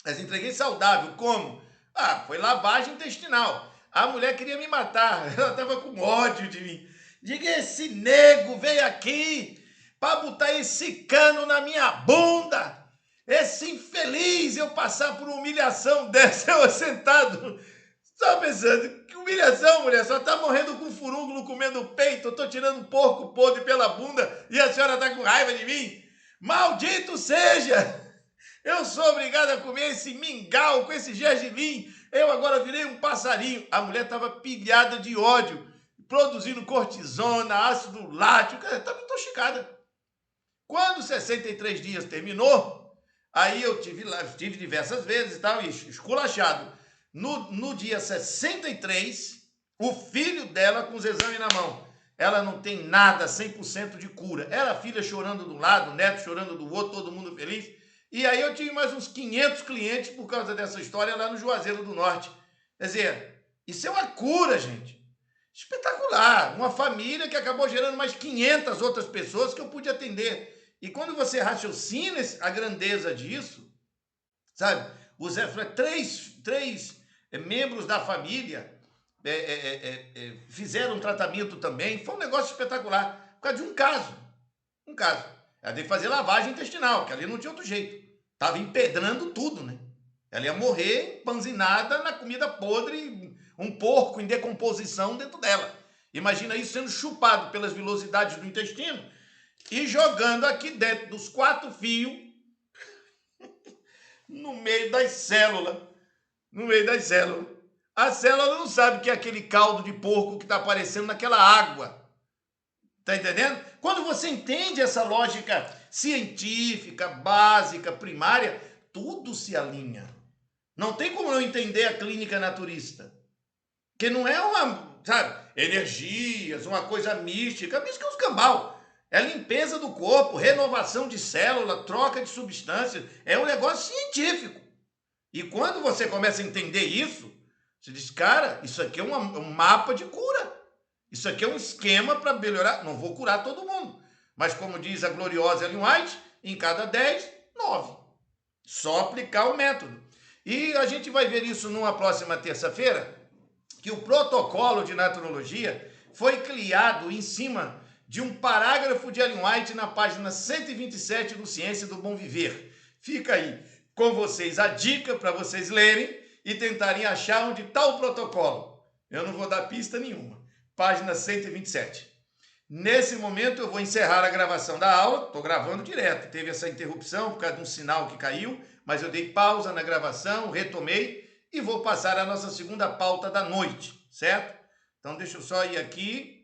Mas entreguei saudável. Como? Ah, foi lavagem intestinal. A mulher queria me matar. Ela estava com ódio de mim. Diga, esse nego veio aqui para botar esse cano na minha bunda. Esse infeliz, eu passar por uma humilhação dessa, eu sentado, só pensando, que humilhação, mulher, só tá morrendo com furúnculo, comendo peito, eu tô tirando um porco podre pela bunda e a senhora tá com raiva de mim? Maldito seja! Eu sou obrigado a comer esse mingau com esse gergelim, eu agora virei um passarinho. A mulher estava pilhada de ódio, produzindo cortisona, ácido lático, estava intoxicada. Quando 63 dias terminou, aí eu tive diversas vezes e tal, esculachado. No dia 63, o filho dela com os exames na mão. Ela não tem nada 100% de cura. Era a filha chorando de um lado, o neto chorando do outro, todo mundo feliz. E aí eu tive mais uns 500 clientes por causa dessa história lá no Juazeiro do Norte. Quer dizer, isso é uma cura, gente. Espetacular. Uma família que acabou gerando mais 500 outras pessoas que eu pude atender. E quando você raciocina a grandeza disso, sabe? Os três membros da família fizeram um tratamento também. Foi um negócio espetacular. Por causa de um caso. Um caso. Ela teve que fazer lavagem intestinal, que ali não tinha outro jeito. Tava empedrando tudo, né? Ela ia morrer empanzinada na comida podre, um porco em decomposição dentro dela. Imagina isso sendo chupado pelas vilosidades do intestino e jogando aqui dentro dos 4 fios no meio das células. No meio das células. A célula não sabe que é aquele caldo de porco que está aparecendo naquela água. Tá entendendo? Quando você entende essa lógica científica, básica, primária, tudo se alinha. Não tem como não entender a clínica naturista. Que não é uma, sabe, energias, uma coisa mística. Mística é um escambau. É limpeza do corpo, renovação de célula, troca de substâncias. É um negócio científico. E quando você começa a entender isso, você diz, cara, isso aqui é um mapa de cura. Isso aqui é um esquema para melhorar. Não vou curar todo mundo. Mas como diz a gloriosa Ellen White, em cada 10, 9. Só aplicar o método. E a gente vai ver isso numa próxima terça-feira, que o protocolo de naturologia foi criado em cima de um parágrafo de Ellen White na página 127 do Ciência do Bom Viver. Fica aí com vocês a dica para vocês lerem e tentarem achar onde está o protocolo. Eu não vou dar pista nenhuma. Página 127. Nesse momento eu vou encerrar a gravação da aula, estou gravando direto, teve essa interrupção por causa de um sinal que caiu, mas eu dei pausa na gravação, retomei e vou passar a nossa segunda pauta da noite, certo? Então deixa eu só ir aqui